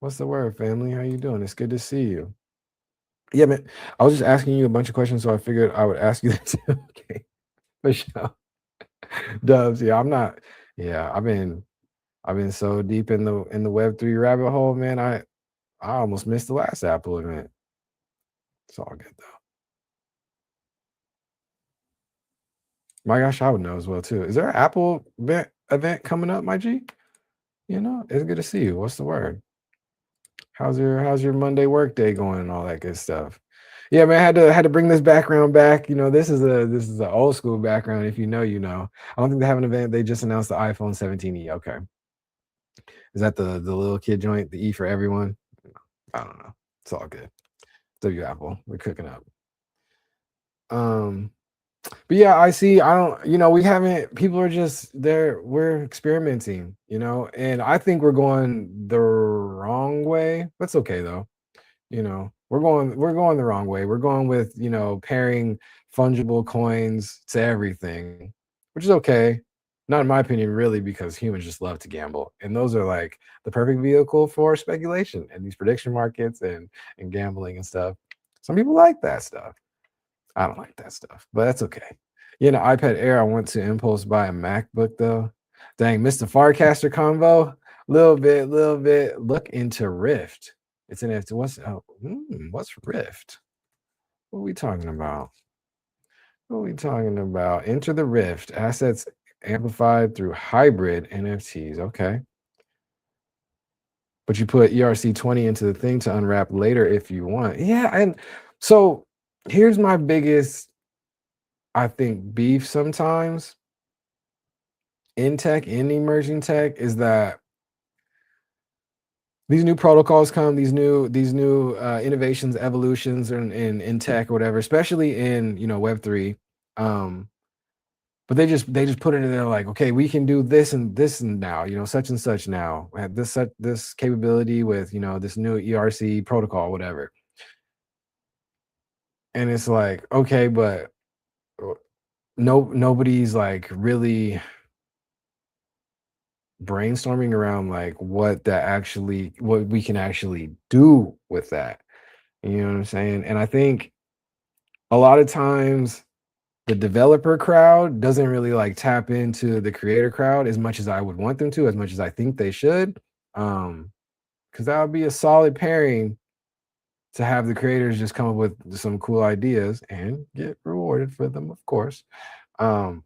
What's the word, family? How you doing? It's good to see you. Yeah, man. I was just asking you a bunch of questions, so I figured I would ask you that too. Okay, for sure. Dubs, yeah, I'm not. Yeah, I've been so deep in the Web3 rabbit hole, man. I almost missed the last Apple event. It's all good though. My gosh, I would know as well too. Is there an Apple event coming up, my G? It's good to see you. What's the word? How's your Monday work day going and all that good stuff? Yeah, man, I had to bring this background back. This is an old school background. If you know, you know. I don't think they have an event. They just announced the iPhone 17e. Okay. Is that the little kid joint, the E for everyone? I don't know. It's all good. W Apple, we're cooking up. But yeah, I see. I don't, we haven't, people are just there. We're experimenting, and I think we're going the wrong way. That's okay though. We're going the wrong way. We're going with, pairing fungible coins to everything, which is okay. Not in my opinion, really, because humans just love to gamble. And those are like the perfect vehicle for speculation and these prediction markets and gambling and stuff. Some people like that stuff. I don't like that stuff, but that's okay. iPad Air, I want to impulse buy a MacBook though. Dang, Mr. Farcaster combo. Little bit. Look into Rift. It's an what's Rift? What are we talking about? Enter the Rift. Assets amplified through hybrid NFTs. Okay. But you put ERC20 into the thing to unwrap later if you want. Yeah, and so here's my biggest, I think, beef sometimes in tech, in emerging tech, is that these new protocols come, these new innovations, evolutions in tech or whatever, especially in Web3. But they just put it in there like, okay, we can do this and this and now, such and such now. We have this capability with this new ERC protocol, whatever. And it's like, okay, but nobody's like really brainstorming around like what we can actually do with that. You know what I'm saying? And I think a lot of times the developer crowd doesn't really like tap into the creator crowd as much as I would want them to, as much as I think they should. Because that would be a solid pairing to have the creators just come up with some cool ideas and get rewarded for them, of course. So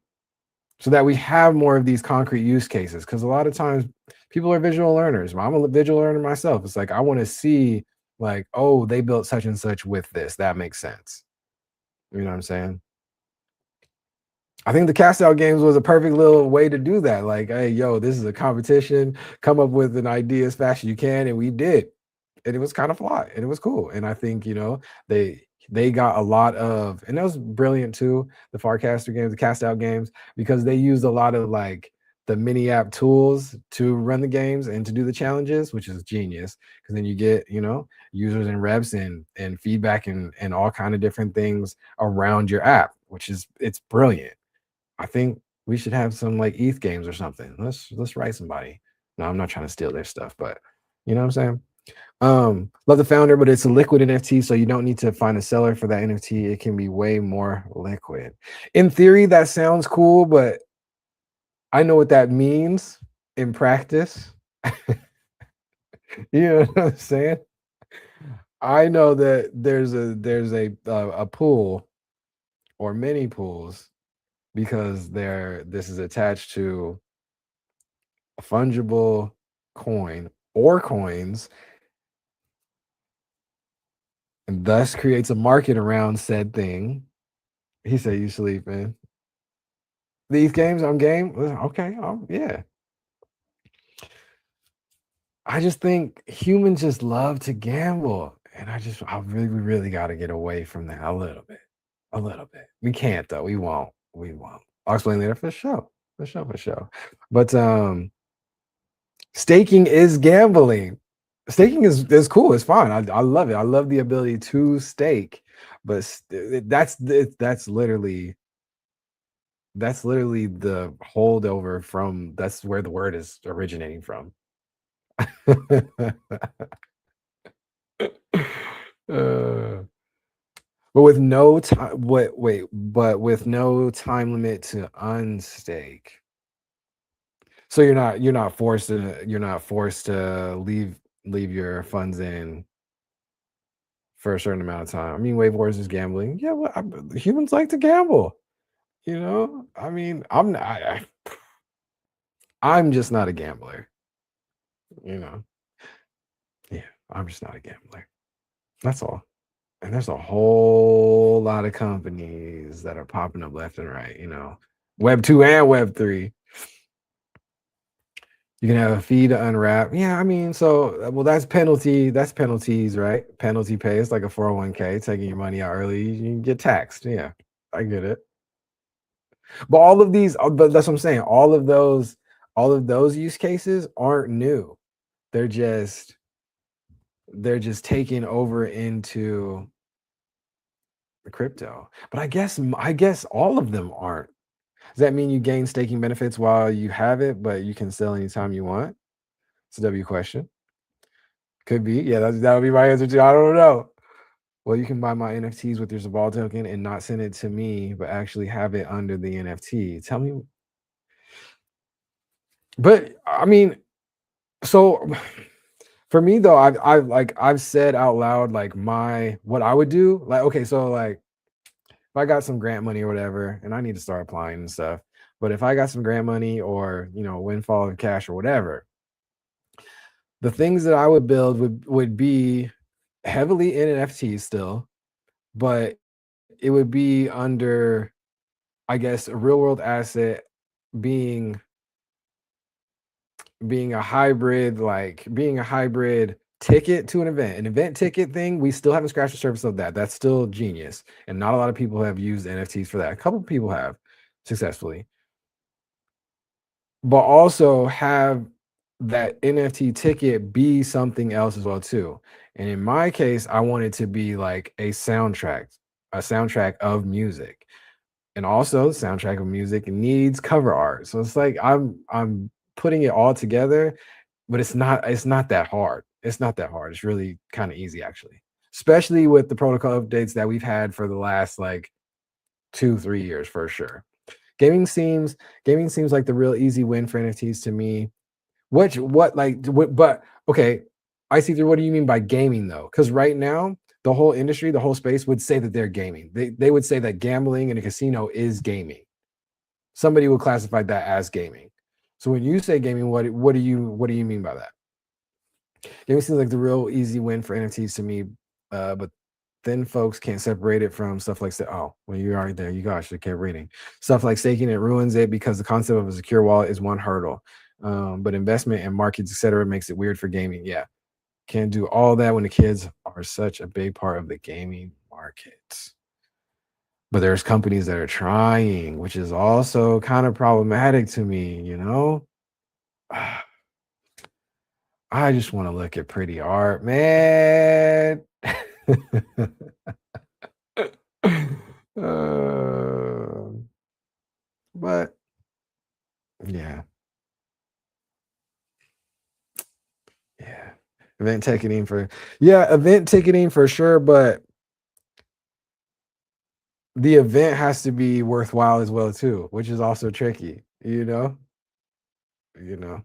that we have more of these concrete use cases, because a lot of times people are visual learners. I'm a visual learner myself. It's like, I want to see like, oh, they built such and such with this. That makes sense. You know what I'm saying? I think the cast out games was a perfect little way to do that. Like, hey, yo, this is a competition. Come up with an idea as fast as you can. And we did. And it was kind of fly and it was cool. And I think, they got a lot of, and that was brilliant too, the Farcaster games, the cast out games, because they used a lot of like the mini app tools to run the games and to do the challenges, which is genius. Because then you get, users and reps and feedback and all kind of different things around your app, it's brilliant. I think we should have some like ETH games or something. Let's write somebody. No, I'm not trying to steal their stuff, but you know what I'm saying? Love the founder, but it's a liquid NFT, so you don't need to find a seller for that NFT. It can be way more liquid. In theory, that sounds cool, but I know what that means in practice. You know what I'm saying? I know that there's a pool or many pools, because this is attached to a fungible coin or coins, and thus creates a market around said thing. He said, "You sleeping? These games, I'm game. Okay, yeah." I just think humans just love to gamble, and we really got to get away from that a little bit. A little bit. We can't though. We won't. I'll explain later for sure. For sure. But staking is gambling. Staking is cool. It's fine. I love it. I love the ability to stake, but that's literally the holdover from, that's where the word is originating from. But with no time, but with no time limit to unstake. So you're not forced to leave your funds in for a certain amount of time. I mean, Wave Wars is gambling. Yeah, well, humans like to gamble. I mean, I'm just not a gambler. Yeah, I'm just not a gambler. That's all. And there's a whole lot of companies that are popping up left and right. Web 2 and Web 3. You can have a fee to unwrap. Yeah, I mean, so well, that's penalty. That's penalties, right? Penalty pay. It's like a 401k, taking your money out early. You can get taxed. Yeah, I get it. But all of these, but that's what I'm saying. All of those use cases aren't new. They're just taking over into crypto. But I guess all of them aren't. Does that mean you gain staking benefits while you have it, but you can sell anytime you want? It's a W question. Could be. Yeah, that would be my answer too. I don't know. Well, you can buy my NFTs with your Zabal token and not send it to me, but actually have it under the NFT. Tell me. But I mean, so for me though, I've said out loud like what I would do. Like, okay, so like if I got some grant money or whatever, and I need to start applying and stuff. But if I got some grant money or windfall of cash or whatever, the things that I would build would be heavily in NFTs still, but it would be under, I guess, a real world asset being being a hybrid ticket to an event ticket thing. We still haven't scratched the surface of that. That's still genius, and not a lot of people have used NFTs for that. A couple of people have successfully, but also have that NFT ticket be something else as well too. And in my case, I want it to be like a soundtrack of music. And also the soundtrack of music needs cover art. So it's like I'm putting it all together, but it's not that hard. It's not that hard. It's really kind of easy actually. Especially with the protocol updates that we've had for the last like 2-3 years for sure. Gaming seems like the real easy win for NFTs to me. But okay, I see through. What do you mean by gaming though? Because right now, the whole industry, the whole space would say that they're gaming. They would say that gambling in a casino is gaming. Somebody would classify that as gaming. So when you say gaming, what do you mean by that? Gaming seems like the real easy win for NFTs to me, but then folks can't separate it from stuff like oh, well, you're already there. You gosh, I kept reading stuff like staking. It ruins it because the concept of a secure wallet is one hurdle, but investment and markets, etc., makes it weird for gaming. Yeah, can't do all that when the kids are such a big part of the gaming market. But there's companies that are trying, which is also kind of problematic to me. I just want to look at pretty art, man. But yeah, event ticketing for sure, but the event has to be worthwhile as well too, which is also tricky. you know you know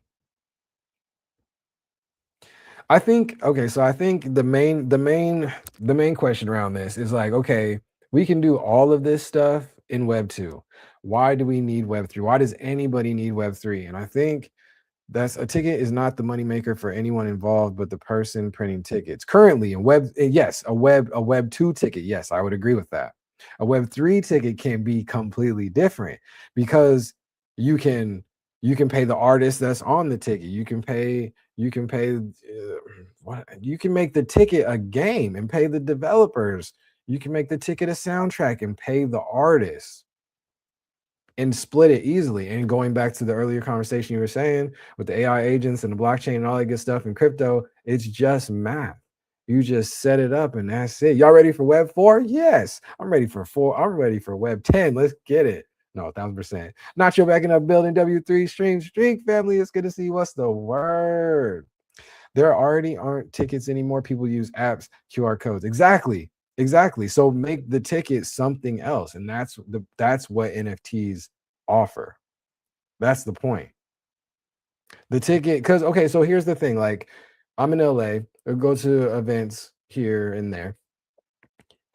I think, okay, so I think the main question around this is like, okay, we can do all of this stuff in Web 2. Why do we need Web 3? Why does anybody need Web 3? And I think that's a ticket is not the moneymaker for anyone involved, but the person printing tickets. Currently in yes, a web 2 ticket. Yes, I would agree with that. A Web 3 ticket can be completely different because you can pay the artist that's on the ticket. You can make the ticket a game and pay the developers. You can make the ticket a soundtrack and pay the artist and split it easily. And going back to the earlier conversation you were saying with the AI agents and the blockchain and all that good stuff in crypto, it's just math. You just set it up and that's it. Y'all ready for Web 4? Yes, I'm ready for 4. I'm ready for Web 10. Let's get it. No, 1000%. Nacho backing up building W3 stream family. It's good to see. What's the word? There already aren't tickets anymore. People use apps, QR codes. Exactly. So make the ticket something else. And that's what NFTs offer. That's the point. The ticket, because okay, so here's the thing. Like, I'm in LA, I go to events here and there,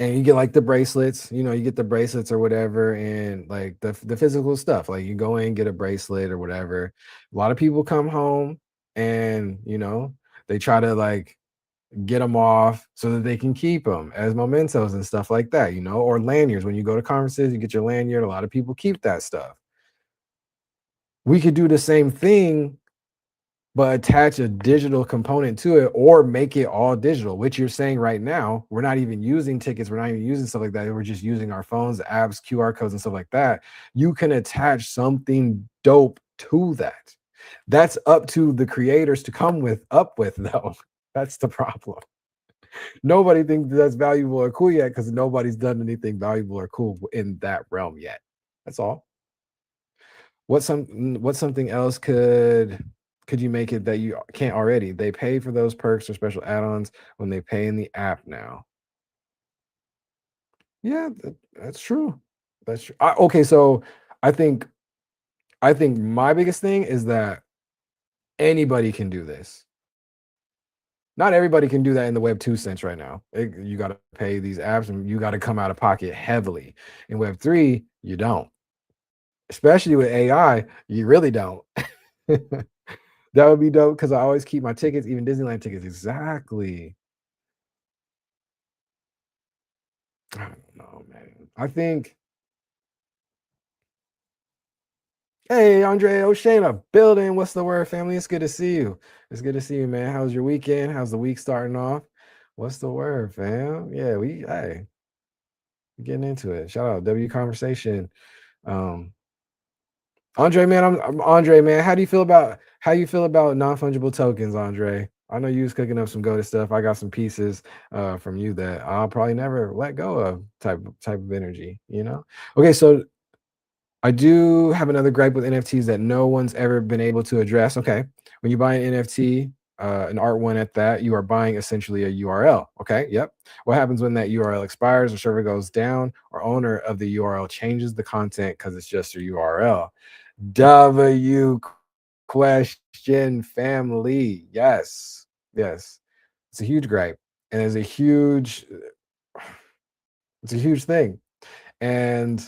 and you get like the bracelets, you get the bracelets or whatever, and like the physical stuff. Like you go in, get a bracelet or whatever. A lot of people come home and they try to like get them off so that they can keep them as mementos and stuff like that, or lanyards. When you go to conferences, you get your lanyard. A lot of people keep that stuff. We could do the same thing but attach a digital component to it or make it all digital, which you're saying right now. We're not even using tickets. We're not even using stuff like that. We're just using our phones, apps, QR codes, and stuff like that. You can attach something dope to that. That's up to the creators to come up with, though. That's the problem. Nobody thinks that's valuable or cool yet because nobody's done anything valuable or cool in that realm yet. That's all. What's something else could you make it that you can't already? They pay for those perks or special add-ons when they pay in the app now. Yeah, that's true. That's true. Okay, so I think I think my biggest thing is that anybody can do this. Not everybody can do that in the Web 2 sense right now. You got to pay these apps and you got to come out of pocket heavily. In Web 3, you don't. Especially with AI, you really don't. That would be dope because I always keep my tickets, even Disneyland tickets. Exactly. I don't know, man. I think, hey, Andre O'Shea, building. What's the word, family? It's good to see you. It's good to see you, man. How's your weekend? How's the week starting off? What's the word, fam? Yeah, hey, getting into it. Shout out W Conversation. Um, Andre, man, I'm Andre, man. How you feel about non-fungible tokens, Andre? I know you was cooking up some goated stuff. I got some pieces from you that I'll probably never let go of type of energy, you know? Okay, so I do have another gripe with NFTs that no one's ever been able to address. Okay, when you buy an NFT, an art one at that, you are buying essentially a URL. Okay, yep. What happens when that URL expires or server goes down or owner of the URL changes the content because it's just a URL? W question family. Yes. Yes. It's a huge gripe. And it's a huge thing. And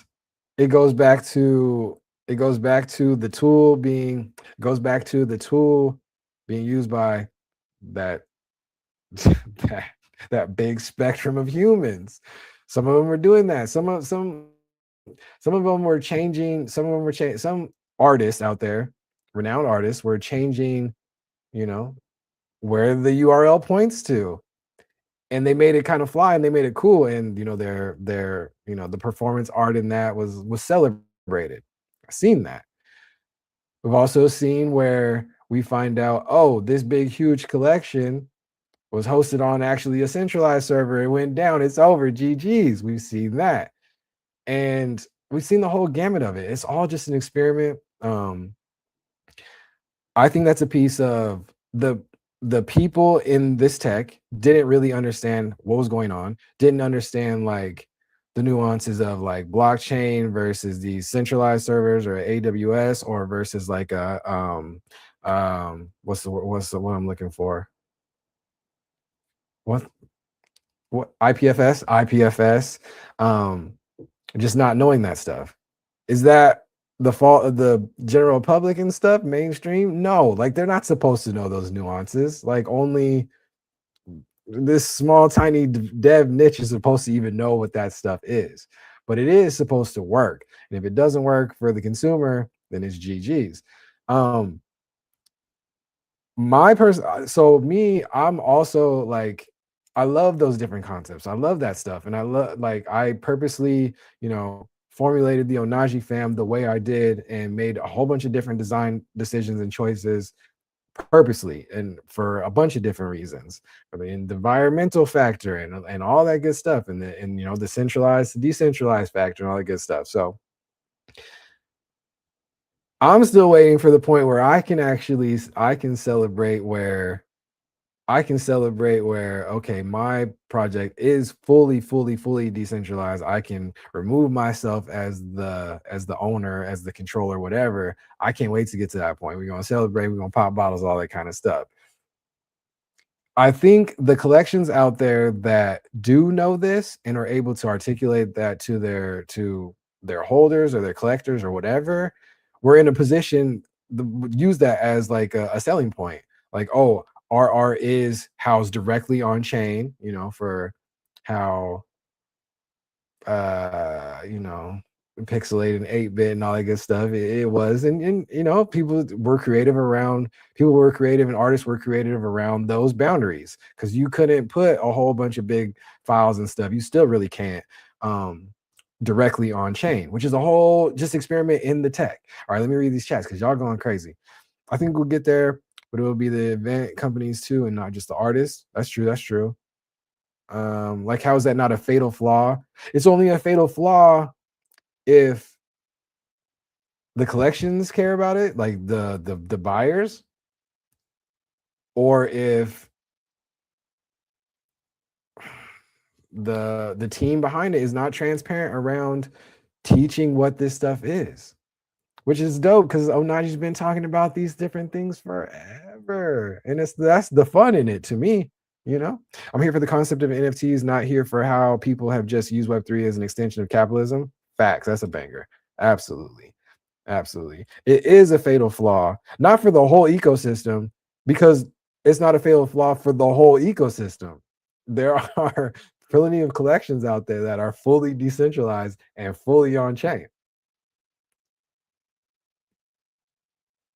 it goes back to the tool being used by that that that big spectrum of humans. Some of them are doing that. Some of them were changing. Some artists out there, renowned artists, were changing. You know where the URL points to, and they made it kind of fly and they made it cool. And their the performance art in that was celebrated. I've seen that. We've also seen where we find out, oh, this big huge collection was hosted on actually a centralized server. It went down. It's over. GG's. We've seen that. And we've seen the whole gamut of it. It's all just an experiment. I think that's a piece of the people in this tech didn't really understand what was going on, didn't understand like the nuances of like blockchain versus these centralized servers or AWS or versus like a what's the what I'm looking for? What IPFS, just not knowing that stuff. Is that the fault of the general public and stuff, mainstream? No, like they're not supposed to know those nuances. Like only this small, tiny dev niche is supposed to even know what that stuff is. But it is supposed to work. And if it doesn't work for the consumer, then it's GG's. My person, so me, I'm also like, I love those different concepts. I love that stuff. And I love, like, I purposely, formulated the Onaji fam the way I did and made a whole bunch of different design decisions and choices purposely and for a bunch of different reasons, for the environmental factor and all that good stuff, and the centralized to decentralized factor and all that good stuff. So I'm still waiting for the point where I can celebrate where okay, my project is fully decentralized. I can remove myself as the owner, as the controller, whatever. I can't wait to get to that point. We're gonna celebrate, we're gonna pop bottles, all that kind of stuff. I think the collections out there that do know this and are able to articulate that to their holders or their collectors or whatever, we're in a position to use that as like a selling point. Like, oh, our art is housed directly on chain, for how pixelated and 8-bit and all that good stuff. It was, and you know, people were creative and artists were creative around those boundaries, because you couldn't put a whole bunch of big files and stuff. You still really can't directly on chain, which is a whole just experiment in the tech. All right, let me read these chats because y'all going crazy. I think we'll get there, but it will be the event companies too, and not just the artists. That's true. That's true. Like, how is that not a fatal flaw? It's only a fatal flaw if the collections care about it, like the buyers, or if the team behind it is not transparent around teaching what this stuff is, which is dope because Onaji's been talking about these different things forever, and that's the fun in it to me. You know, I'm here for the concept of NFTs, not here for how people have just used Web3 as an extension of capitalism. Facts. That's a banger. Absolutely. Absolutely. It is a fatal flaw, not for the whole ecosystem, because it's not a fatal flaw for the whole ecosystem. There are plenty of collections out there that are fully decentralized and fully on chain.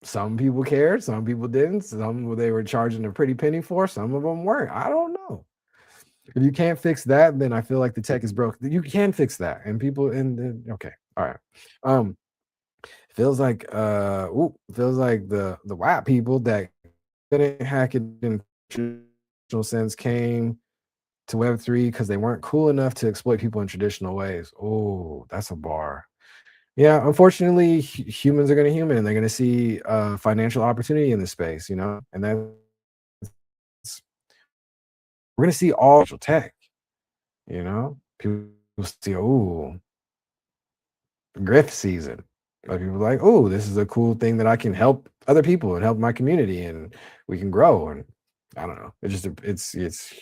Some people cared, some people didn't. Some they were charging a pretty penny for, some of them weren't. I don't know. If you can't fix that, then I feel like the tech is broke. You can fix that, and people okay, all right. Feels like the white people that couldn't hack it in traditional sense came to Web3 because they weren't cool enough to exploit people in traditional ways. Oh, that's a bar. Yeah, unfortunately, humans are going to human, and they're going to see financial opportunity in this space, you know, and that's we're going to see all tech, you know, people see, oh, grift season. Like, people are like, oh, this is a cool thing that I can help other people and help my community, and we can grow. And I don't know. It's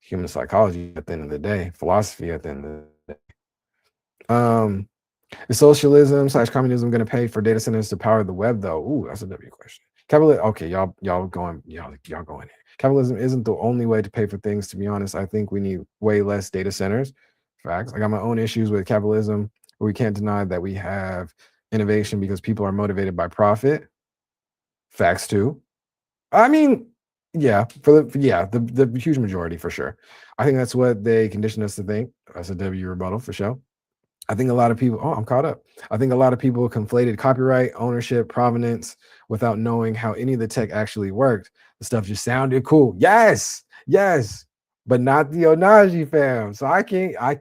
human psychology at the end of the day, philosophy at the end of the day. Is socialism / communism going to pay for data centers to power the web, though? Ooh, that's a W question. Capitalism. Okay, y'all going in. Capitalism isn't the only way to pay for things. To be honest, I think we need way less data centers. Facts. I got my own issues with capitalism. But we can't deny that we have innovation because people are motivated by profit. Facts too. I mean, yeah, the huge majority for sure. I think that's what they condition us to think. That's a W rebuttal for sure. I think a lot of people, I'm caught up. I think a lot of people conflated copyright, ownership, provenance without knowing how any of the tech actually worked. The stuff just sounded cool. Yes, but not the Onaji fam. So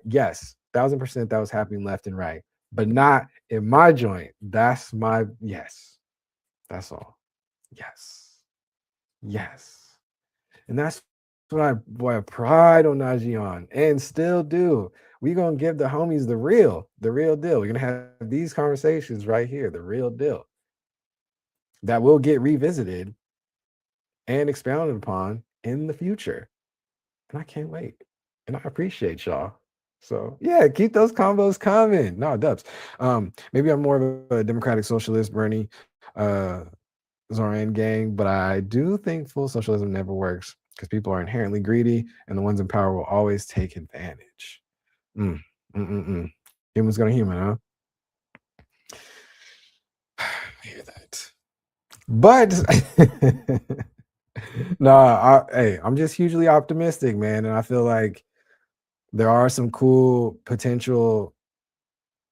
yes, 1000% that was happening left and right, but not in my joint. That's my yes. That's all. Yes. And that's what I pride Onaji on and still do. We gonna give the homies the real deal. We're gonna have these conversations right here, the real deal, that will get revisited and expounded upon in the future. And I can't wait. And I appreciate y'all. So yeah, keep those combos coming. No, dubs. Maybe I'm more of a democratic socialist, Bernie, Zoran gang, but I do think full socialism never works because people are inherently greedy, and the ones in power will always take advantage. Human's gonna human, huh? I hear that. But hey, I'm just hugely optimistic, man. And I feel like there are some cool potential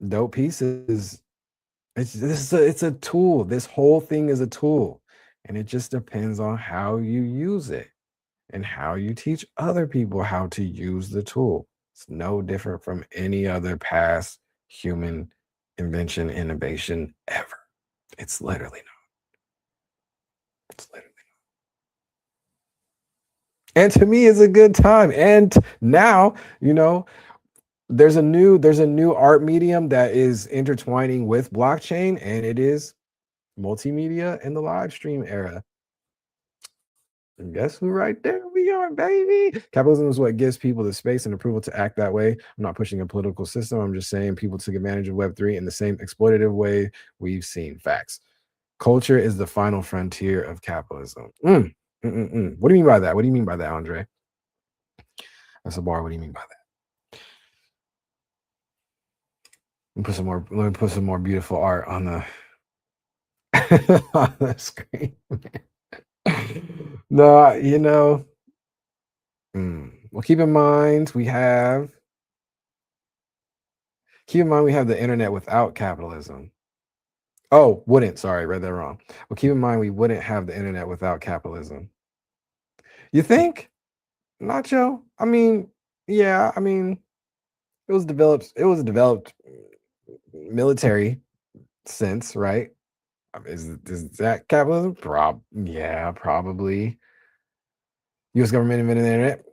dope pieces. It's a tool. This whole thing is a tool. And it just depends on how you use it and how you teach other people how to use the tool. It's no different from any other past human invention, innovation ever. It's literally not. It's literally not. And to me, it's a good time. And now, you know, there's a new art medium that is intertwining with blockchain, and it is multimedia in the live stream era. And guess who right there we are, baby? Capitalism is what gives people the space and approval to act that way. I'm not pushing a political system. I'm just saying people took advantage of Web3 in the same exploitative way we've seen. Facts. Culture is the final frontier of capitalism. What do you mean by that? What do you mean by that, Andre? That's a bar. What do you mean by that? Let me put some more beautiful art on the on the screen. No, well, keep in mind we have the internet without capitalism. Oh, wouldn't, sorry, read that wrong. Well, keep in mind we wouldn't have the internet without capitalism. You think? Nacho? I mean, yeah, I mean, it was developed military sense, right? Is that capitalism? Yeah, probably. US government invented the internet.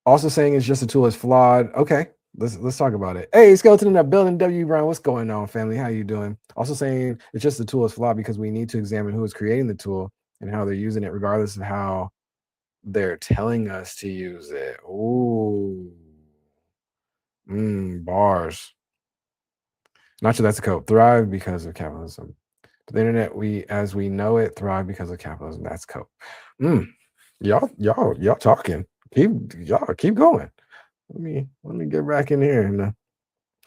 Also saying it's just a tool is flawed. Okay, let's talk about it. Hey, Skeleton in that building, W. Brown, what's going on, family? How you doing? Also saying it's just a tool is flawed because we need to examine who is creating the tool and how they're using it, regardless of how they're telling us to use it. Ooh, bars. Not sure that's a code. Thrive because of capitalism. The internet, as we know it, thrive because of capitalism. That's code. Y'all talking. Keep going. Let me get back in here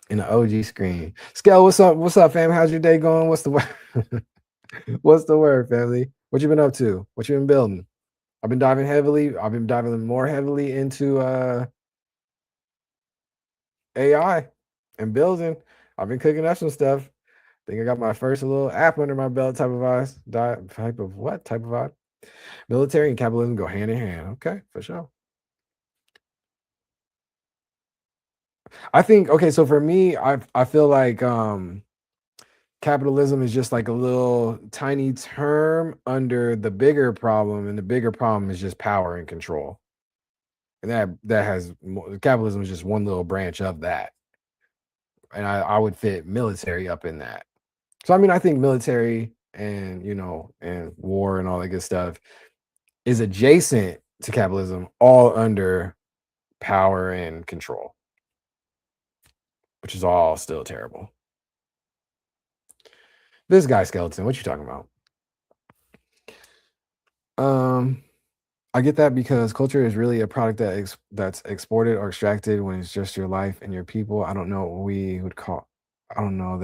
in the OG screen. Scale, what's up? What's up, fam? How's your day going? What's the word? What's the word, family? What you been up to? What you been building? I've been diving more heavily into AI and building. I've been cooking up some stuff. Think I got my first little app under my belt type of vibes. Type of what? Type of vibe? Military and capitalism go hand in hand. Okay, for sure. I think, okay, so for me, I feel like capitalism is just like a little tiny term under the bigger problem, and the bigger problem is just power and control. And capitalism is just one little branch of that. And I would fit military up in that. So I mean, I think military and and war and all that good stuff is adjacent to capitalism, all under power and control, which is all still terrible. This guy Skeleton, what you talking about? I get that because culture is really a product that's exported or extracted when it's just your life and your people. I don't know that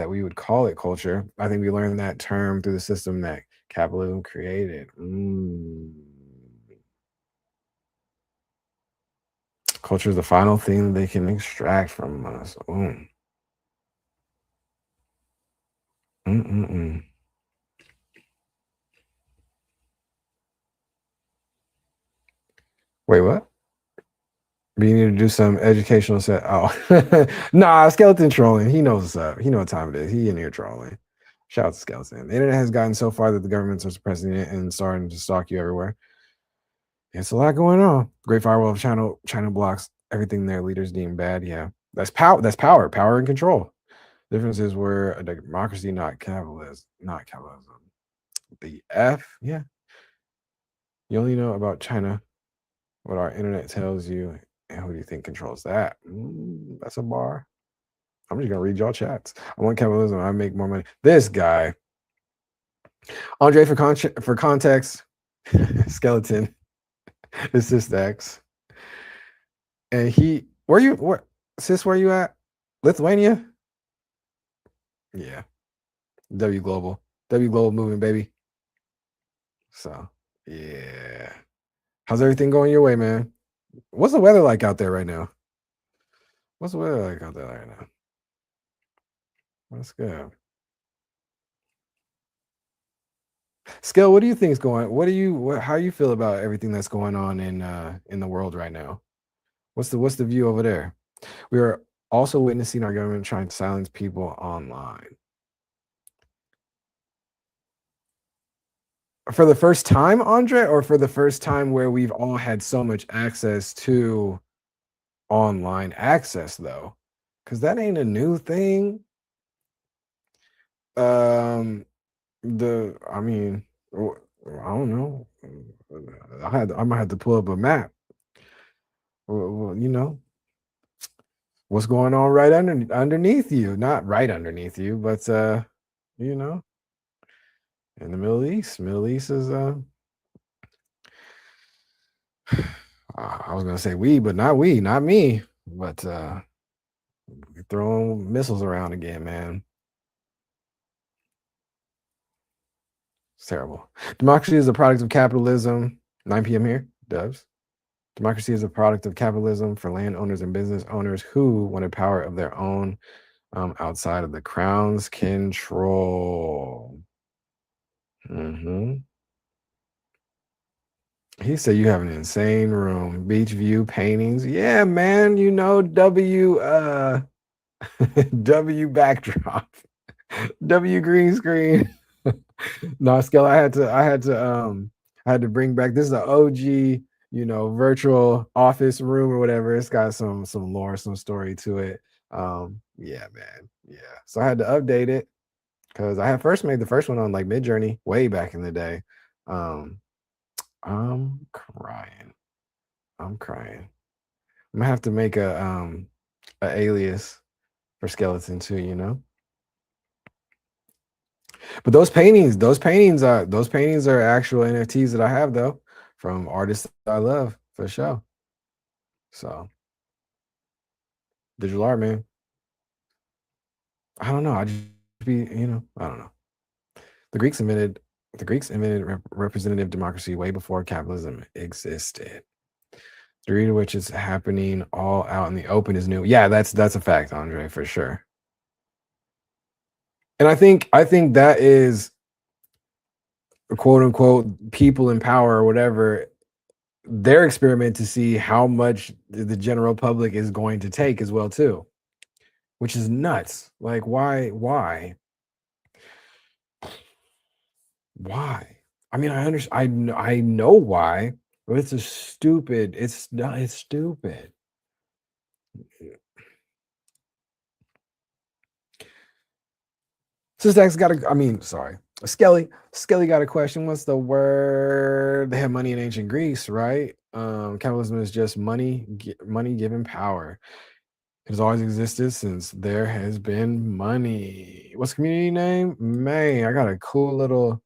we would call it culture. I think we learned that term through the system that capitalism created. Culture is the final thing they can extract from us. Wait, what? We need to do some educational set. Oh, nah, Skeleton trolling. He knows what's up. He know what time it is. He in here trolling. Shout out to Skeleton. The internet has gotten so far that the governments are suppressing it and starting to stalk you everywhere. It's a lot going on. Great Firewall of China blocks everything their leaders deem bad. Yeah, that's power. That's power and control. Difference is we're a democracy, not capitalism. Not capitalism. The F, yeah. You only know about China what our internet tells you, and who do you think controls that? That's a bar. I'm just gonna read y'all chats. I want capitalism. I make more money. This guy, Andre, for context, Skeleton, is Sis X, and where sis? Where you at? Lithuania? Yeah, W Global movement, baby. So yeah, how's everything going your way, man? What's the weather like out there right now? What's the weather like out there right now? That's good. Scale, what do you think is going? How you feel about everything that's going on in the world right now? What's the view over there? We are also witnessing our government trying to silence people online. For the first time, Andre, or for the first time where we've all had so much access to online access, though? Because that ain't a new thing. I mean, I don't know. I might have to pull up a map. Well, what's going on right underneath you? Not right underneath you, but you know, in the Middle East. Middle East is I was gonna say we, but not me. But We're throwing missiles around again, man. It's terrible. Democracy is a product of capitalism. 9 p.m. here, Dubs. Democracy is a product of capitalism for landowners and business owners who wanted power of their own outside of the crown's control. He said you have an insane room. Beach view paintings. Yeah, man. You know, W backdrop. W green screen. No, Skell, I had to bring back, this is the OG, virtual office room or whatever. It's got some lore, some story to it. Yeah, man. Yeah. So I had to update it because I had first made the first one on like Midjourney way back in the day. I'm crying. I'm gonna have to make a alias for skeleton too. But those paintings are actual NFTs that I have though, from artists that I love for sure. So digital art, man. I don't know. I don't know. The Greeks invented representative democracy way before capitalism existed. The degree to which it's happening all out in the open is new. Yeah, that's a fact, Andre, for sure. And I think that is, quote unquote, people in power or whatever, their experiment to see how much the general public is going to take as well too, which is nuts. Like, why? I mean, I understand. I know why, but it's stupid. It's stupid. Sistax got Skelly got a question. What's the word? They have money in ancient Greece, right? Capitalism is just money given power. It has always existed since there has been money. What's the community name? Man, I got a cool little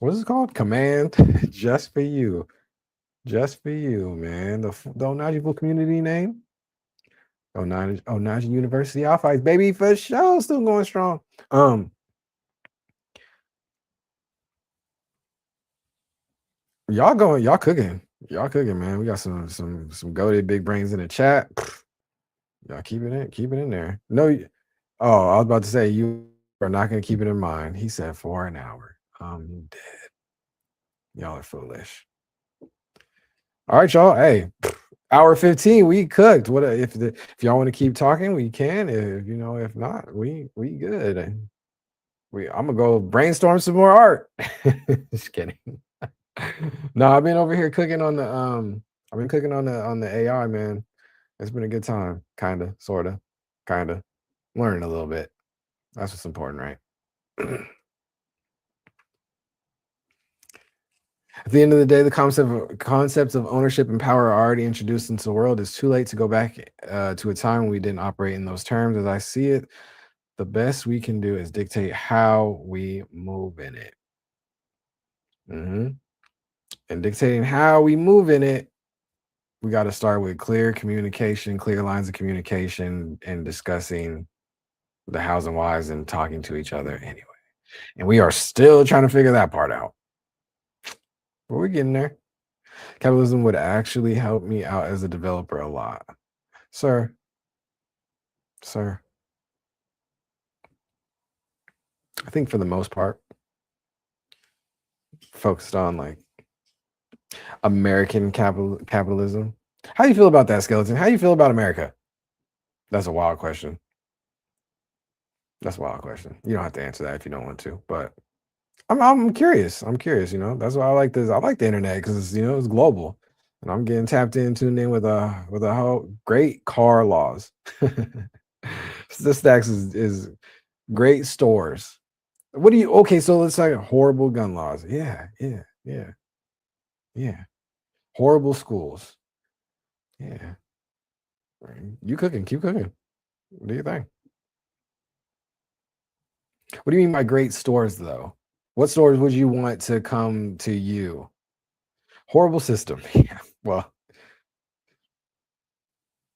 what is it called? Command just for you. Just for you, man. The Onajibu community name. Onaji University Alpha, baby, for sure, still going strong. Y'all cooking, man. We got some goated big brains in the chat. Y'all keep it in there. No, I was about to say you are not gonna keep it in mind. He said for an hour. I'm dead. Y'all are foolish. All right, y'all. Hey, hour 15, we cooked. What if y'all want to keep talking, we can. If not, we good. I'm gonna go brainstorm some more art. Just kidding. No, I've been over here cooking on the I've been cooking on the AI, man. It's been a good time, kinda, sorta, learning a little bit. That's what's important, right? At the end of the day, the concepts of ownership and power are already introduced into the world. It's too late to go back to a time when we didn't operate in those terms. As I see it, the best we can do is dictate how we move in it. And dictating how we move in it, we got to start with clear communication, clear lines of communication, and discussing the hows and whys and talking to each other anyway. And we are still trying to figure that part out. But we're getting there. Capitalism would actually help me out as a developer a lot. Sir. I think for the most part, focused on like American capitalism. How do you feel about that, Skeleton? How do you feel about America? That's a wild question. You don't have to answer that if you don't want to, but I'm curious. That's why I like this. I like the internet because it's global, and I'm getting tapped in, tuned in with a whole great car laws. This stacks is great stores. What do you? Okay, so let's say horrible gun laws. Yeah. Horrible schools. Yeah. You cooking? Keep cooking. What do you think? What do you mean by great stores, though? What stores would you want to come to you? Horrible system. Yeah. Well,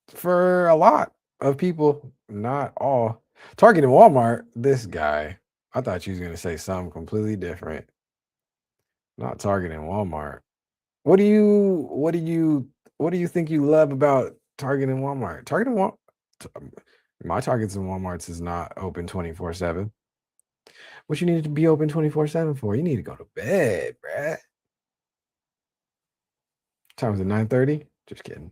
for a lot of people, not all. Target and Walmart, this guy. I thought you was gonna say something completely different. Not Target and Walmart. What do you what do you think you love about Target and Walmart? Target and Walmart. My Targets and Walmarts is not open 24/7. What you need to be open 24/7 for? You need to go to bed, bruh. Time is it 9:30? Just kidding.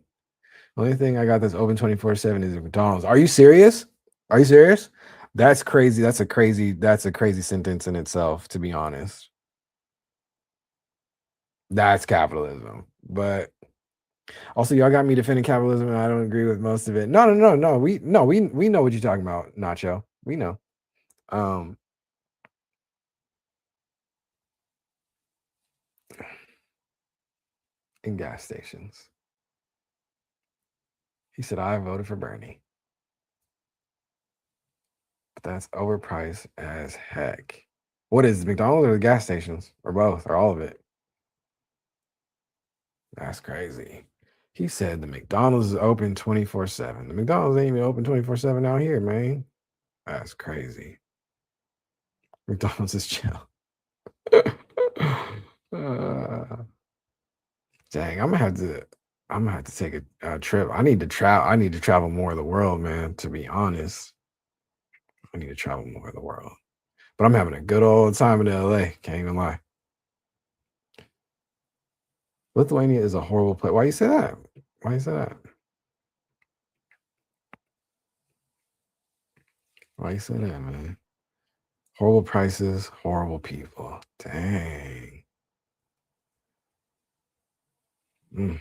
The only thing I got that's open 24/7 is McDonald's. Are you serious? Are you serious? That's crazy. That's a crazy sentence in itself, to be honest. That's capitalism. But also, y'all got me defending capitalism, and I don't agree with most of it. No. We know what you're talking about, Nacho. We know. In gas stations. He said I voted for Bernie. But that's overpriced as heck. What is it, McDonald's or the gas stations? Or both, or all of it? That's crazy. He said the McDonald's is open 24/7. The McDonald's ain't even open 24/7 out here, man. That's crazy. McDonald's is chill. Dang, I'm gonna have to take a trip. I need to travel more of the world, man, to be honest. I need to travel more of the world. But I'm having a good old time in LA. Can't even lie. Lithuania is a horrible place. Why you say that? Why you say that? Why you say that, man? Horrible prices, horrible people. Dang. Mm.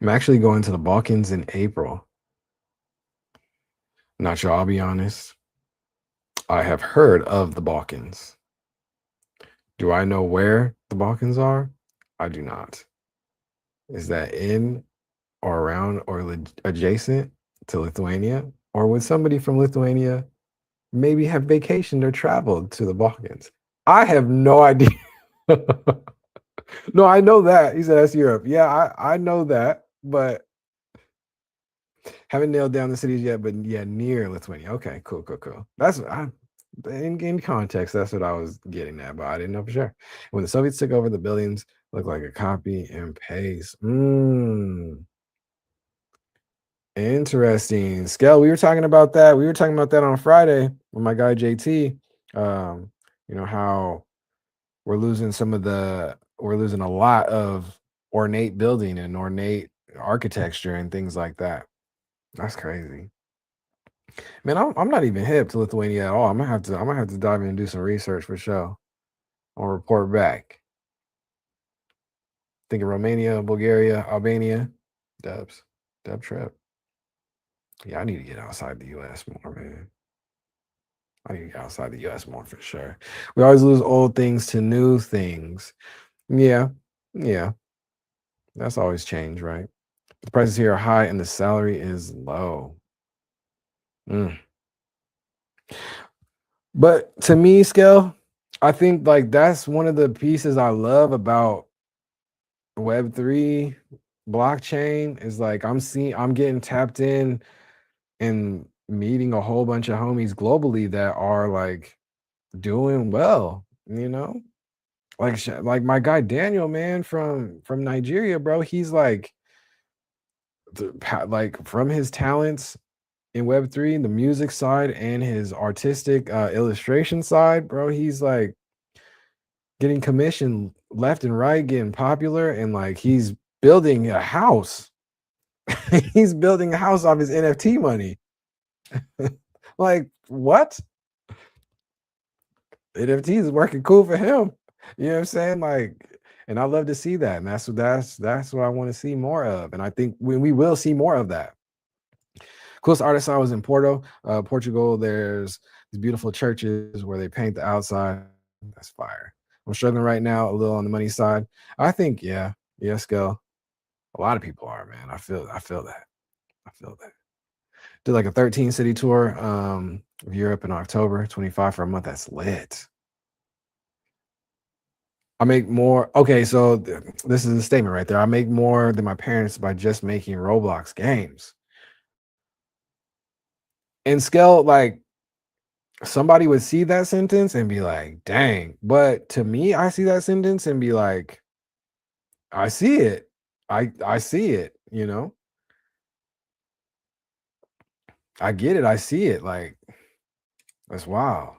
I'm actually going to the Balkans in April. Not sure, I'll be honest. I have heard of the Balkans. Do I know where the Balkans are? I do not. Is that in or around or adjacent to Lithuania? Or would somebody from Lithuania maybe have vacationed or traveled to the Balkans? I have no idea. No, I know that. He said that's Europe. Yeah, I know that, but haven't nailed down the cities yet, but yeah, near Lithuania. Okay, cool. That's in context, that's what I was getting at, but I didn't know for sure. When the Soviets took over, the buildings looked like a copy and paste. Interesting. Scale, we were talking about that. We were talking about that on Friday with my guy JT. How we're losing a lot of ornate building and ornate architecture and things like that. That's crazy. Man, I'm not even hip to Lithuania at all. I'm gonna have to dive in and do some research for sure. I'll report back. Think of Romania, Bulgaria, Albania. Dub trip. Yeah, I need to get outside the US more, man. I need to get outside the US more for sure. We always lose old things to new things. Yeah. That's always change, right? The prices here are high and the salary is low. But to me, Scale, I think like that's one of the pieces I love about Web3 blockchain is like I'm getting tapped in and meeting a whole bunch of homies globally that are like doing well, like my guy Daniel, man, from Nigeria, bro. He's like from his talents in Web3, the music side and his artistic illustration side, bro, he's like getting commissioned left and right, getting popular, and like he's building a house. He's building a house off his NFT money. Like, what? NFT is working cool for him. You know what I'm saying? Like, and I love to see that. And that's what I want to see more of. And I think we will see more of that. Coolest artist I was in Portugal. There's these beautiful churches where they paint the outside. That's fire. I'm struggling right now, a little on the money side. I think, yes, go. A lot of people are, man. I feel that. Did like a 13 city tour of Europe in October, 25 for a month. That's lit. I make more. Okay, so this is a statement right there. I make more than my parents by just making Roblox games. And scale, like somebody would see that sentence and be like, dang. But to me, I see that sentence and be like, I see it. I see it, you know. I get it. I see it. Like, that's wild.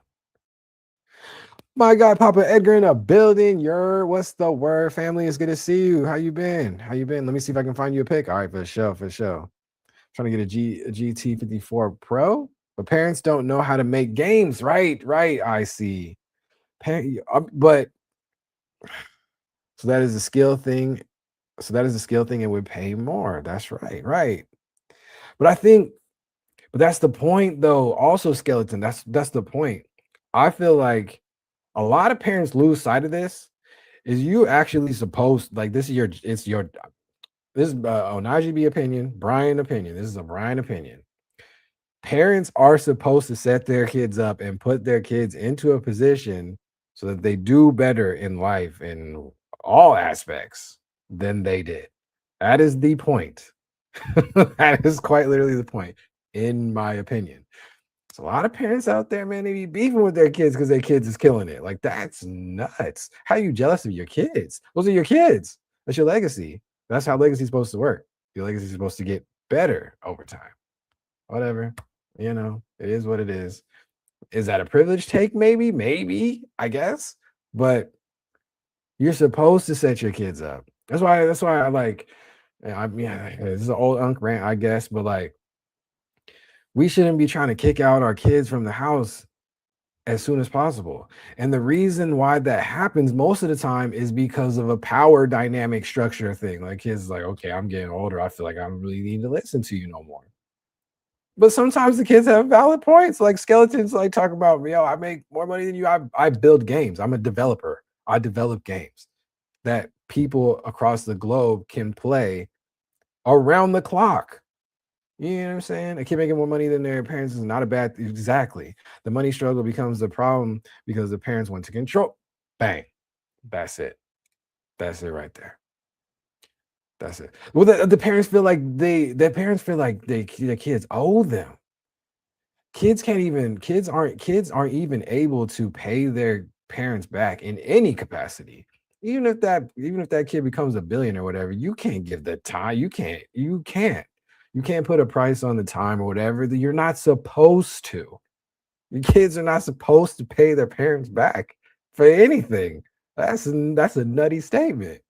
My guy, Papa Edgar in a building. What's the word, family? It's good to see you. How you been? How you been? Let me see if I can find you a pick. All right, for sure, for sure. Trying to get a GT54 Pro, but parents don't know how to make games. Right, right. I see. But so that is a skill thing. So that is a skill thing. It would pay more. That's right, right. But I think, but that's the point, though. Also, skeleton. That's the point. I feel like a lot of parents lose sight of this. Is you actually supposed like this is your it's your this is Onaji B opinion, Brian opinion. This is a Brian opinion. Parents are supposed to set their kids up and put their kids into a position so that they do better in life in all aspects than they did. That is the point. That is quite literally the point, in my opinion. There's a lot of parents out there, man, they be beefing with their kids because their kids is killing it. Like, that's nuts. How are you jealous of your kids? Those are your kids. That's your legacy. That's how legacy is supposed to work. Your legacy is supposed to get better over time. Whatever. You know, it is what it is. Is that a privilege take? Maybe, I guess. But you're supposed to set your kids up. That's why I like, I mean, this is an old unk rant, I guess, but like, we shouldn't be trying to kick out our kids from the house as soon as possible. And the reason why that happens most of the time is because of a power dynamic structure thing. Like kids like, okay, I'm getting older. I feel like I don't really need to listen to you no more. But sometimes the kids have valid points. Like skeletons like talk about, yo, I make more money than you. I build games. I'm a developer. I develop games that people across the globe can play around the clock. You know what I'm saying? A kid making more money than their parents is not a bad thing. Exactly. The money struggle becomes the problem because the parents want to control. Bang. That's it. That's it right there. That's it. Well, the parents feel like their parents feel like their kids owe them. Kids aren't even able to pay their parents back in any capacity. Even if that kid becomes a billionaire or whatever, you can't give the time. You can't put a price on the time or whatever that you're not supposed to. Your kids are not supposed to pay their parents back for anything. That's a nutty statement.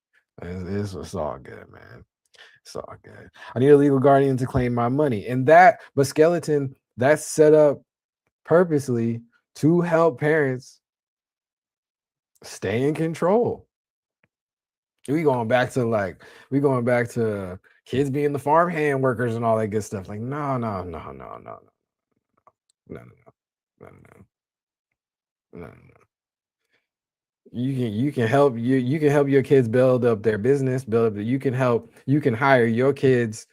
It's all good, man. It's all good. I need a legal guardian to claim my money. But skeleton, that's set up purposely to help parents stay in control. We going back to kids being the farmhand workers and all that good stuff. Like, no, no, no, no, no, no, no, no, no, no, no. You can help your kids build up their business, you can hire your kids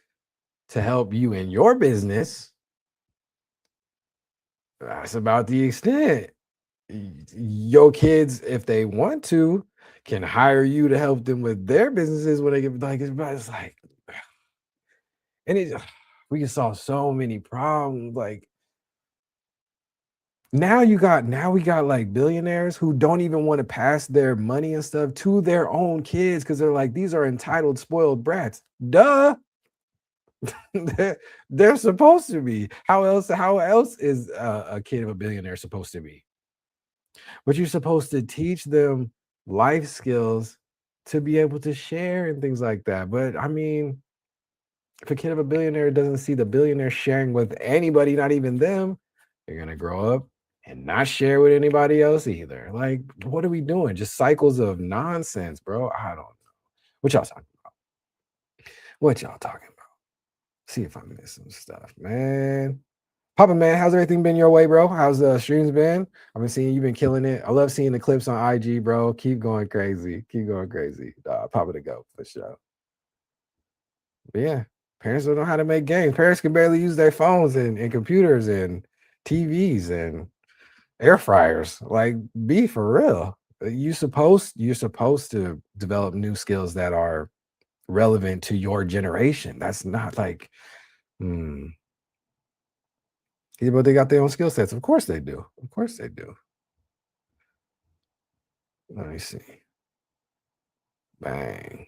to help you in your business. That's about the extent. Your kids, if they want to, can hire you to help them with their businesses when they get like it's like, and we can solve so many problems. Like now we got like billionaires who don't even want to pass their money and stuff to their own kids because they're like, these are entitled, spoiled brats. Duh. they're supposed to be. How else is a kid of a billionaire supposed to be? But you're supposed to teach them life skills to be able to share and things like that. But I mean, if a kid of a billionaire doesn't see the billionaire sharing with anybody, not even them, they're gonna grow up and not share with anybody else either. Like, what are we doing? Just cycles of nonsense, bro. I don't know. What y'all talking about? What y'all talking about? See if I miss some stuff, man. Papa, man, how's everything been your way, bro? How's the streams been? I've been seeing you've been killing it. I love seeing the clips on IG, bro. Keep going crazy. Keep going crazy. Papa to go for sure. But yeah, parents don't know how to make games. Parents can barely use their phones and computers and TVs and air fryers. Like, be for real. you're supposed to develop new skills that are relevant to your generation. That's not like, hmm. Yeah, but they got their own skill sets. Of course they do. Of course they do. Let me see. Bang.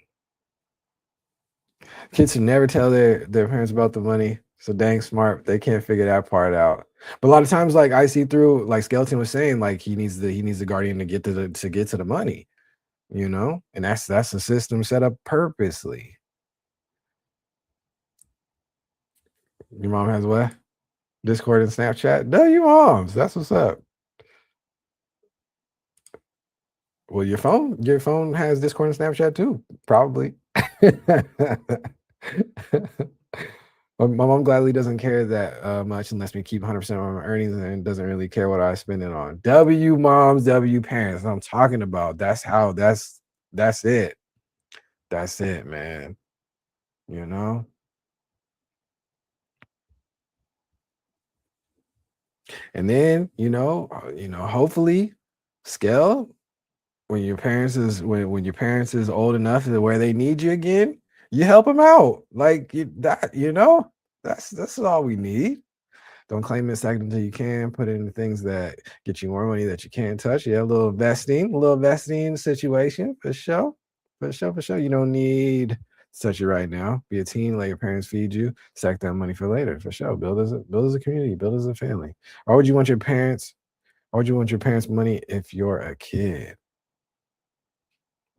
Kids who never tell their parents about the money. So dang smart. They can't figure that part out. But a lot of times, like I see through, like Skeleton was saying, like he needs the guardian to get to the money, and that's a system set up purposely. Your mom has what? Discord and Snapchat? No, you moms. That's what's up. Well, your phone has Discord and Snapchat too, probably. My mom gladly doesn't care that much and lets me keep 100% of my earnings and doesn't really care what I spend it on. W moms, W parents. I'm talking about. That's it. That's it, man. You know? And then, hopefully scale when your parents is old enough to where they need you again, you help them out. Like that's all we need. Don't claim it second until you can. Put it in the things that get you more money that you can't touch. Yeah, a little vesting situation for sure. For sure, for sure. You don't need to touch it right now. Be a teen, let your parents feed you, stack that money for later. For sure. Build as a community, build as a family. Why would you want your parents? Why would you want your parents' money if you're a kid?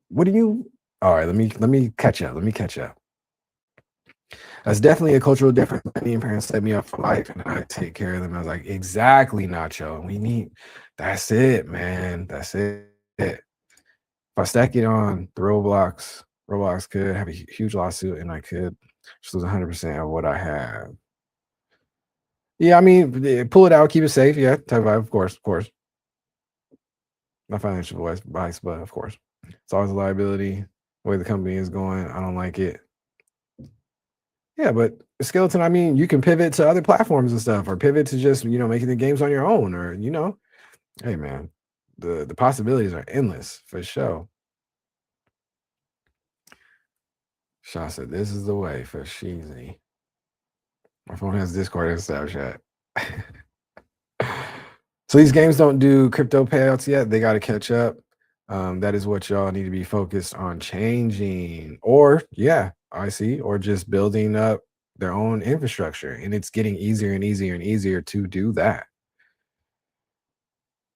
What do you All right, let me catch up. Let me catch up. That's definitely a cultural difference. My Indian parents set me up for life, and I take care of them. I was like, exactly, Nacho. That's it, man. That's it. If I stack it on the Roblox could have a huge lawsuit, and I could just lose 100% of what I have. Yeah, I mean, pull it out, keep it safe. Yeah, type 5, of course. Not financial advice, but of course, it's always a liability. The way the company is going, I don't like it. Yeah, but Skeleton, I mean, you can pivot to other platforms and stuff, or pivot to just, making the games on your own, or, hey man, the possibilities are endless for sure. Shaw said, this is the way for Sheezy. My phone has Discord and Snapchat. So these games don't do crypto payouts yet. They got to catch up. That is what y'all need to be focused on changing. Or, yeah, I see. Or just building up their own infrastructure. And it's getting easier and easier and easier to do that.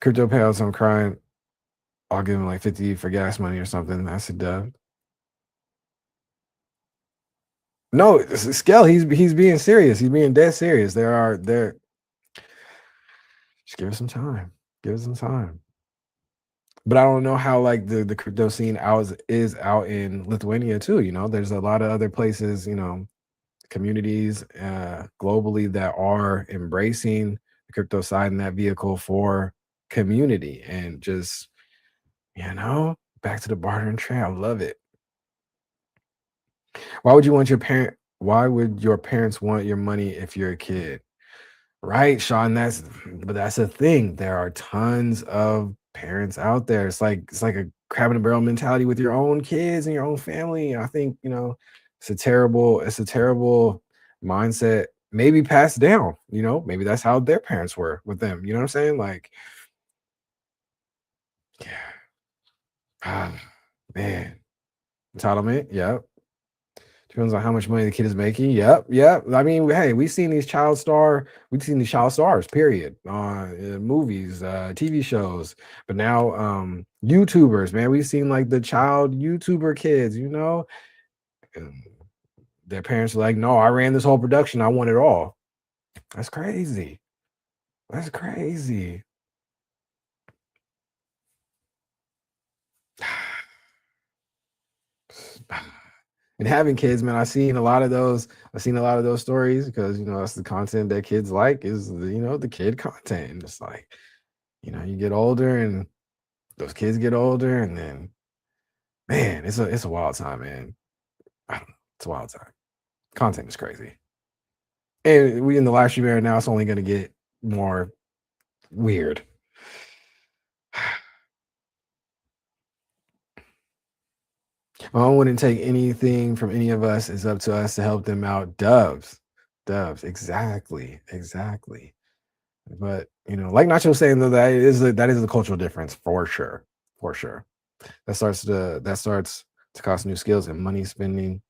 Crypto payouts, I'm crying. I'll give him like 50 for gas money or something. That's a dub. No, Scale, he's being serious. He's being dead serious. Just give it some time. Give it some time. But I don't know how like the crypto scene is out in Lithuania too. There's a lot of other places, communities globally that are embracing the crypto side in that vehicle for community and just, back to the bartering trade. I love it. Why would your parents want your money if you're a kid? Right, Sean, that's a thing. There are tons of parents out there. It's like a crab in a barrel mentality with your own kids and your own family. I think, it's a terrible mindset, maybe passed down, maybe that's how their parents were with them. You know what I'm saying? Like, yeah. Man. Entitlement, yep. Depends on how much money the kid is making. Yep, yep. I mean, hey, we've seen these child stars, period, on movies, TV shows, but now YouTubers, man, we've seen like the child YouTuber kids, and their parents are like, no, I ran this whole production, I want it all. That's crazy. That's crazy. And having kids, man, I've seen a lot of those stories because that's the content that kids like is the kid content. And it's like, you get older and those kids get older, and then man, it's a wild time, man. I don't know, it's a wild time. Content is crazy. And we in the live stream era now, it's only gonna get more weird. My mom wouldn't take anything from any of us. It's up to us to help them out. Doves. Exactly. But like Nacho was saying though, that is a cultural difference for sure. For sure. That starts to cost new skills and money spending.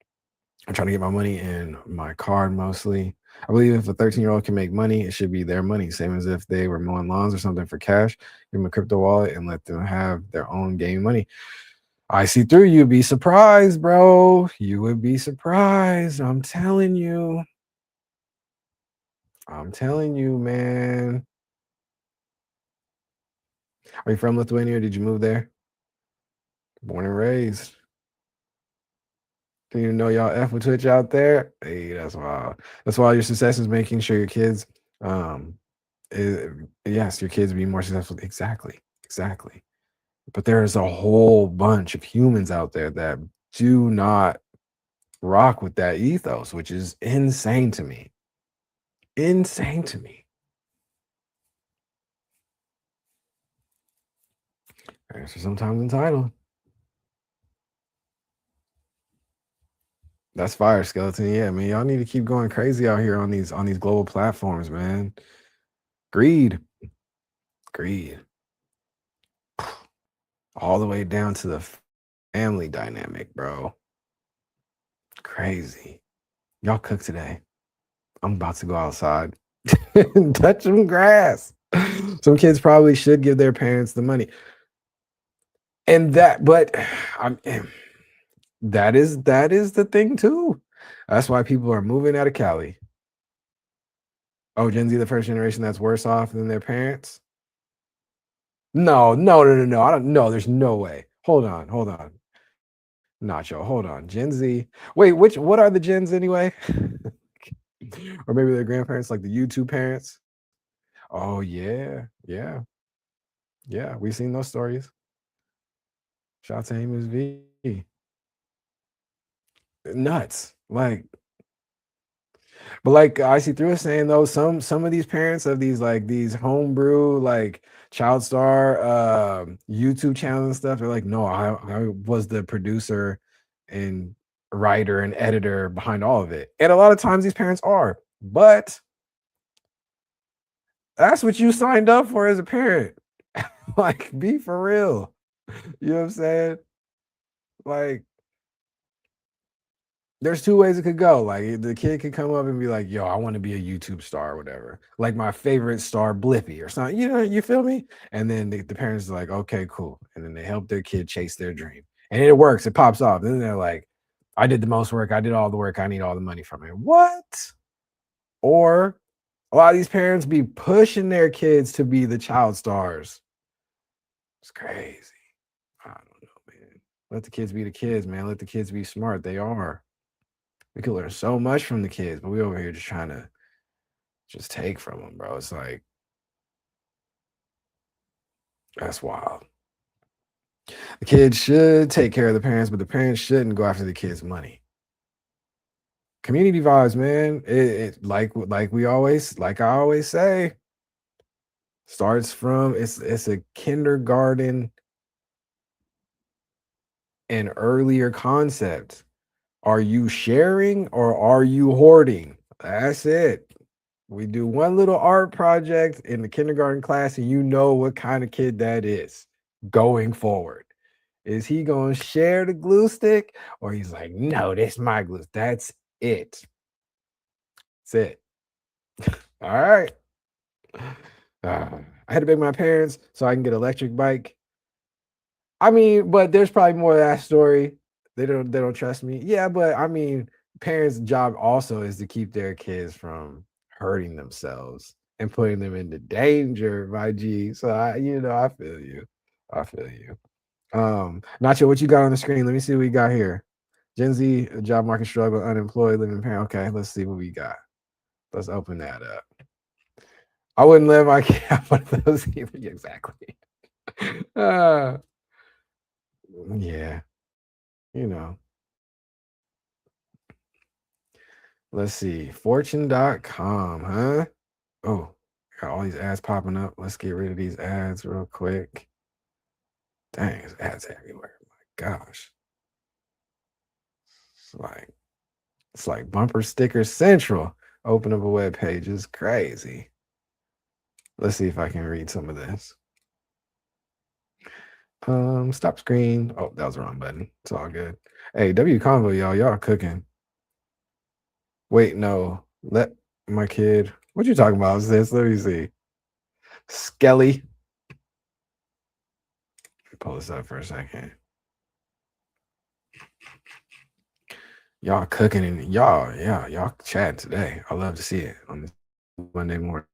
I'm trying to get my money in my card mostly. I believe if a 13-year-old can make money, it should be their money. Same as if they were mowing lawns or something for cash. Give them a crypto wallet and let them have their own game money. I see through you. Be surprised, bro. You would be surprised. I'm telling you. Man. Are you from Lithuania or did you move there? Born and raised. Didn't even know y'all F with Twitch out there. Hey, that's wild. That's why your success is making sure your kids, yes, your kids be more successful. Exactly. But there is a whole bunch of humans out there that do not rock with that ethos, which is insane to me. Parents are sometimes entitled. That's fire, Skeleton. Yeah, man, y'all need to keep going crazy out here on these global platforms, man. Greed. All the way down to the family dynamic, bro. Crazy. Y'all cook today. I'm about to go outside and touch some grass. Some kids probably should give their parents the money. And that is the thing too. That's why people are moving out of Cali. Oh, Gen Z, the first generation that's worse off than their parents? No. I don't know. There's no way. Hold on. Nacho, hold on. Gen Z. Wait, what are the gens anyway? Or maybe their grandparents, like the YouTube parents. Oh yeah. We've seen those stories. Shout out to Amos V. Nuts. But like I see through it saying though, some of these parents of these homebrew child star YouTube channels and stuff, they're like, no, I was the producer and writer and editor behind all of it. And a lot of times these parents are, but that's what you signed up for as a parent. Be for real. You know what I'm saying? There's two ways it could go. The kid could come up and be like, yo, I want to be a YouTube star or whatever. Like my favorite star, Blippy or something. You feel me? And then the parents are like, okay, cool. And then they help their kid chase their dream. And it works. It pops off. And then they're like, I did the most work. I did all the work. I need all the money from it. What? Or a lot of these parents be pushing their kids to be the child stars. It's crazy. I don't know, man. Let the kids be the kids, man. Let the kids be smart. They are. We could learn so much from the kids, but we over here just trying to just take from them, bro. It's like, that's wild. The kids should take care of the parents, but the parents shouldn't go after the kids' money. Community vibes, man. It like I always say, starts from it's a kindergarten and earlier concept. Are you sharing or are you hoarding? That's it. We do one little art project in the kindergarten class, and you know what kind of kid that is going forward. Is he going to share the glue stick, or he's like, no, that's my glue. That's it. That's it. All right. I had to beg my parents so I can get an electric bike. I mean, but there's probably more of that story. They don't trust me. Yeah, but I mean, parents' job also is to keep their kids from hurting themselves and putting them into danger, my G. So I feel you. Nacho, what you got on the screen? Let me see what we got here. Gen Z, job market struggle, unemployed, living parent. Okay, let's see what we got. Let's open that up. I wouldn't let my kid have one of those either. Exactly. Yeah. Let's see. Fortune.com, huh? Oh, got all these ads popping up. Let's get rid of these ads real quick. Dang, there's ads everywhere. My gosh. It's like bumper sticker central. Open up a web page is crazy. Let's see if I can read some of this. Stop screen. Oh, that was the wrong button. It's all good. Hey, W Convo, y'all cooking. Wait, no. Let my kid. What you talking about, sis? Let me see. Skelly. Pull this up for a second. Y'all cooking and y'all chatting today. I love to see it on this Monday morning.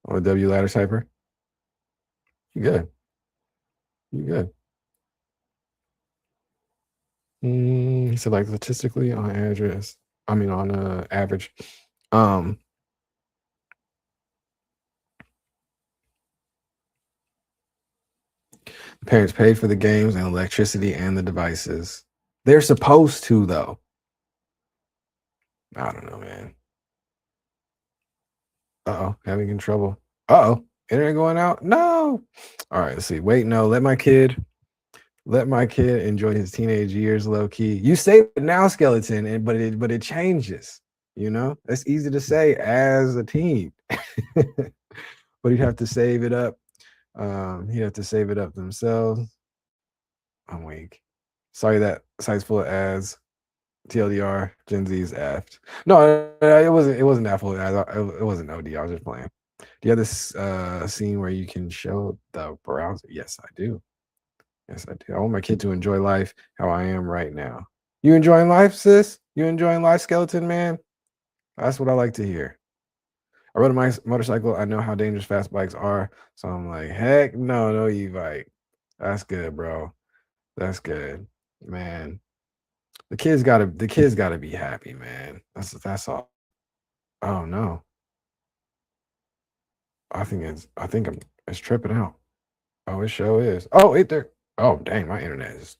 Oh, W ladder typer. You good. You good. He said like statistically on address. I mean on average. The parents paid for the games and electricity and the devices. They're supposed to, though. I don't know, man. Uh-oh, having trouble. Uh-oh, internet going out? No. All right, let's see. Wait, no, let my kid enjoy his teenage years low key. You say it now, skeleton, but it changes. You know, that's easy to say as a teen. But he'd have to save it up. He'd have to save it up themselves. I'm weak. Sorry that site's full of ads. TLDR, Gen Z's aft. No, it wasn't that full of ads. It wasn't OD. I was just playing. Do you have this scene where you can show the browser? Yes, I do. Yes, I do. I want my kid to enjoy life how I am right now. You enjoying life, sis? You enjoying life, skeleton man? That's what I like to hear. I rode a motorcycle. I know how dangerous fast bikes are. So I'm like, heck no e-bike. That's good, bro. That's good. Man. The kids gotta be happy, man. That's all. Oh no. I think it's tripping out. Oh, it sure is. Oh, oh dang, my internet is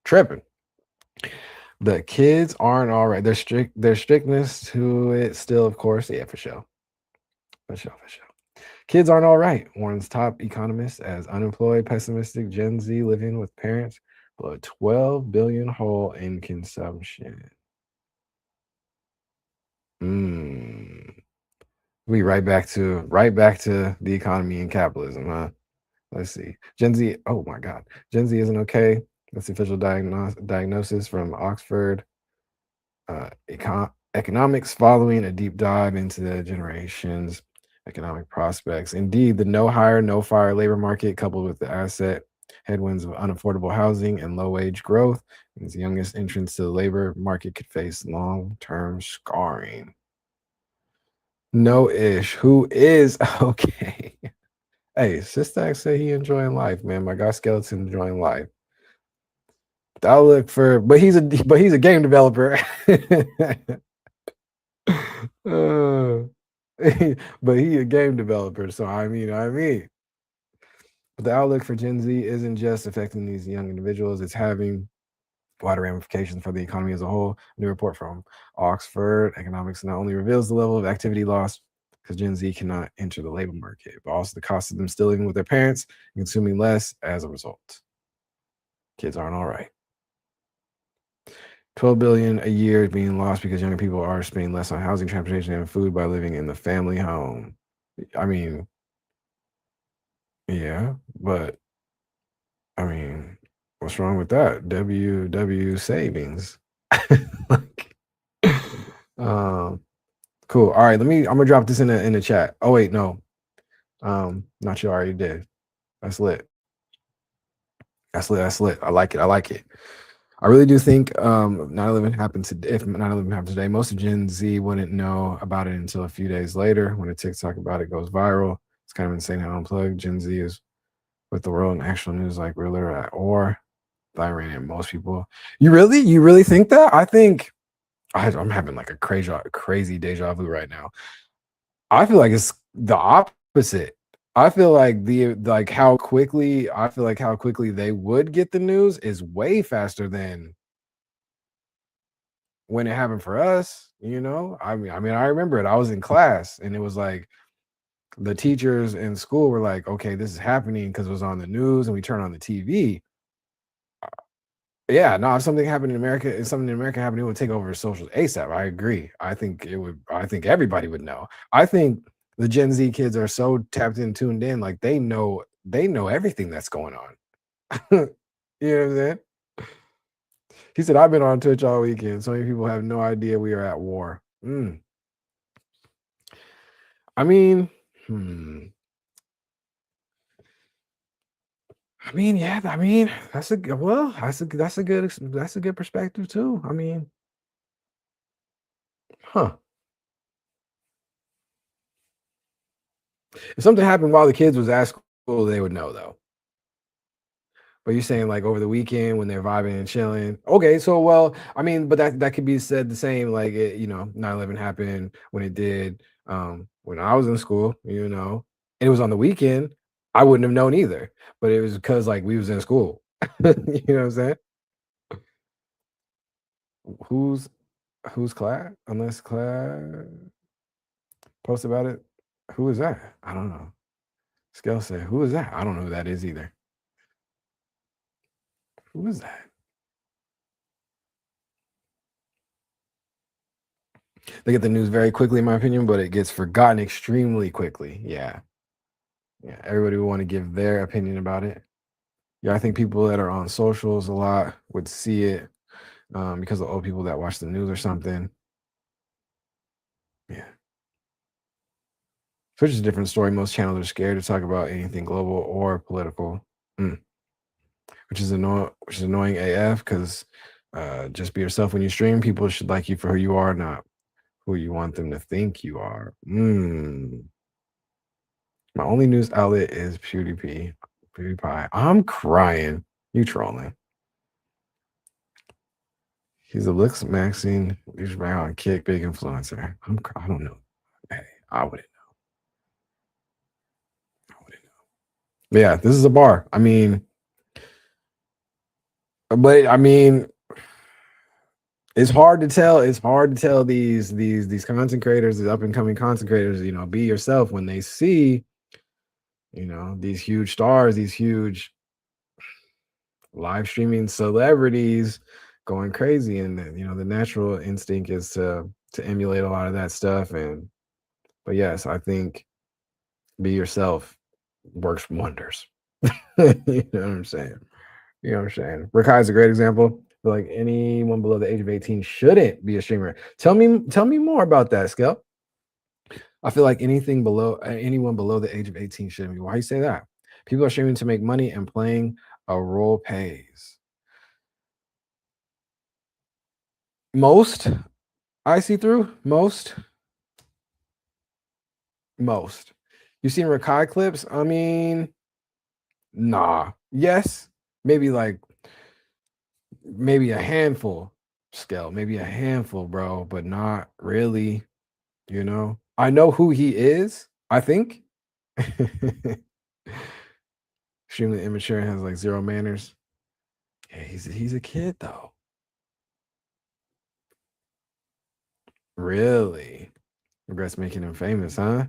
tripping. The kids aren't all right. Their strictness to it still, of course. Yeah, for sure. For sure. Kids aren't all right, warns top economist as unemployed, pessimistic Gen Z living with parents below 12 billion hole in consumption. We right back to the economy and capitalism, huh? Let's see. Gen Z, oh my God. Gen Z isn't okay. That's the official diagnosis from Oxford Economics following a deep dive into the generation's economic prospects. Indeed, the no hire, no fire labor market, coupled with the asset headwinds of unaffordable housing and low wage growth, means the youngest entrants to the labor market could face long-term scarring. No ish. Who is okay? Hey, Sistak said he enjoying life, man. My guy Skeleton enjoying life. I'll look for, but he's a game developer. But he a game developer, so I mean. But the outlook for Gen Z isn't just affecting these young individuals; it's having wider ramifications for the economy as a whole. A new report from Oxford Economics not only reveals the level of activity lost because Gen Z cannot enter the labor market, but also the cost of them still living with their parents and consuming less as a result. Kids aren't all right. 12 billion a year is being lost because younger people are spending less on housing, transportation, and food by living in the family home. I mean, yeah, but I mean, what's wrong with that? W savings. Like, cool. All right, I'm gonna drop this in the chat. Oh wait, no. Not sure I already did. That's lit. That's lit. I like it. I really do think 9/11 happened if 9/11 happened today, most of Gen Z wouldn't know about it until a few days later when a TikTok about it goes viral. It's kind of insane how unplugged Gen Z is with the world and actual news, like we're literally at war. Iran and most people. You really think that? I think I'm having like a crazy deja vu right now. I feel like it's the opposite. I feel like how quickly they would get the news is way faster than when it happened for us, you know? I mean, I remember it. I was in class and it was like the teachers in school were like, okay, this is happening because it was on the news and we turn on the TV. Yeah, no, if something happened in America, if something in America happened, it would take over socials ASAP. I agree. I think it would. I think everybody would know. I think the Gen Z kids are so tapped in, tuned in, like they know everything that's going on. You know what I'm saying? He said, "I've been on Twitch all weekend. So many people have no idea we are at war." I mean, hmm. I mean, yeah. I mean, that's a well. That's a good perspective too. I mean, huh? If something happened while the kids was at school, they would know though. But you're saying like over the weekend when they're vibing and chilling. Okay, so well, I mean, but that could be said the same. Like 9/11 happened when it did. When I was in school, and it was on the weekend. I wouldn't have known either. But it was because like we was in school. You know what I'm saying? Who's who's Clad? Unless Clad post about it. Who is that? I don't know. Scale said, "Who is that?" I don't know who that is either. Who is that? They get the news very quickly, in my opinion, but it gets forgotten extremely quickly. Yeah. Yeah. Everybody will want to give their opinion about it. Yeah, I think people that are on socials a lot would see it because of old people that watch the news or something. Yeah. Which is a different story. Most channels are scared to talk about anything global or political, which is annoying AF because just be yourself when you stream. People should like you for who you are, not who you want them to think you are. My only news outlet is PewDiePie. I'm crying. You trolling. He's a looks maxing. He's right on kick, big influencer. I don't know. Hey, I wouldn't know. But yeah, this is a bar. I mean, it's hard to tell. It's hard to tell these content creators, these up and coming content creators, be yourself when they see, these huge stars, these huge live streaming celebrities going crazy, and the natural instinct is to emulate a lot of that stuff. But yes, I think be yourself works wonders. You know what I'm saying? Rakai is a great example. Like anyone below the age of 18 shouldn't be a streamer. Tell me more about that, Skel. I feel like anyone below the age of 18 shouldn't be. Why you say that? People are streaming to make money, and playing a role pays. Most I see through most. You've seen Rakai clips? I mean, nah. Yes, maybe maybe a handful. Scale, maybe a handful, bro, but not really. I know who he is. I think. Extremely immature and has like zero manners. Yeah, he's a kid though. Really? Regrets making him famous, huh?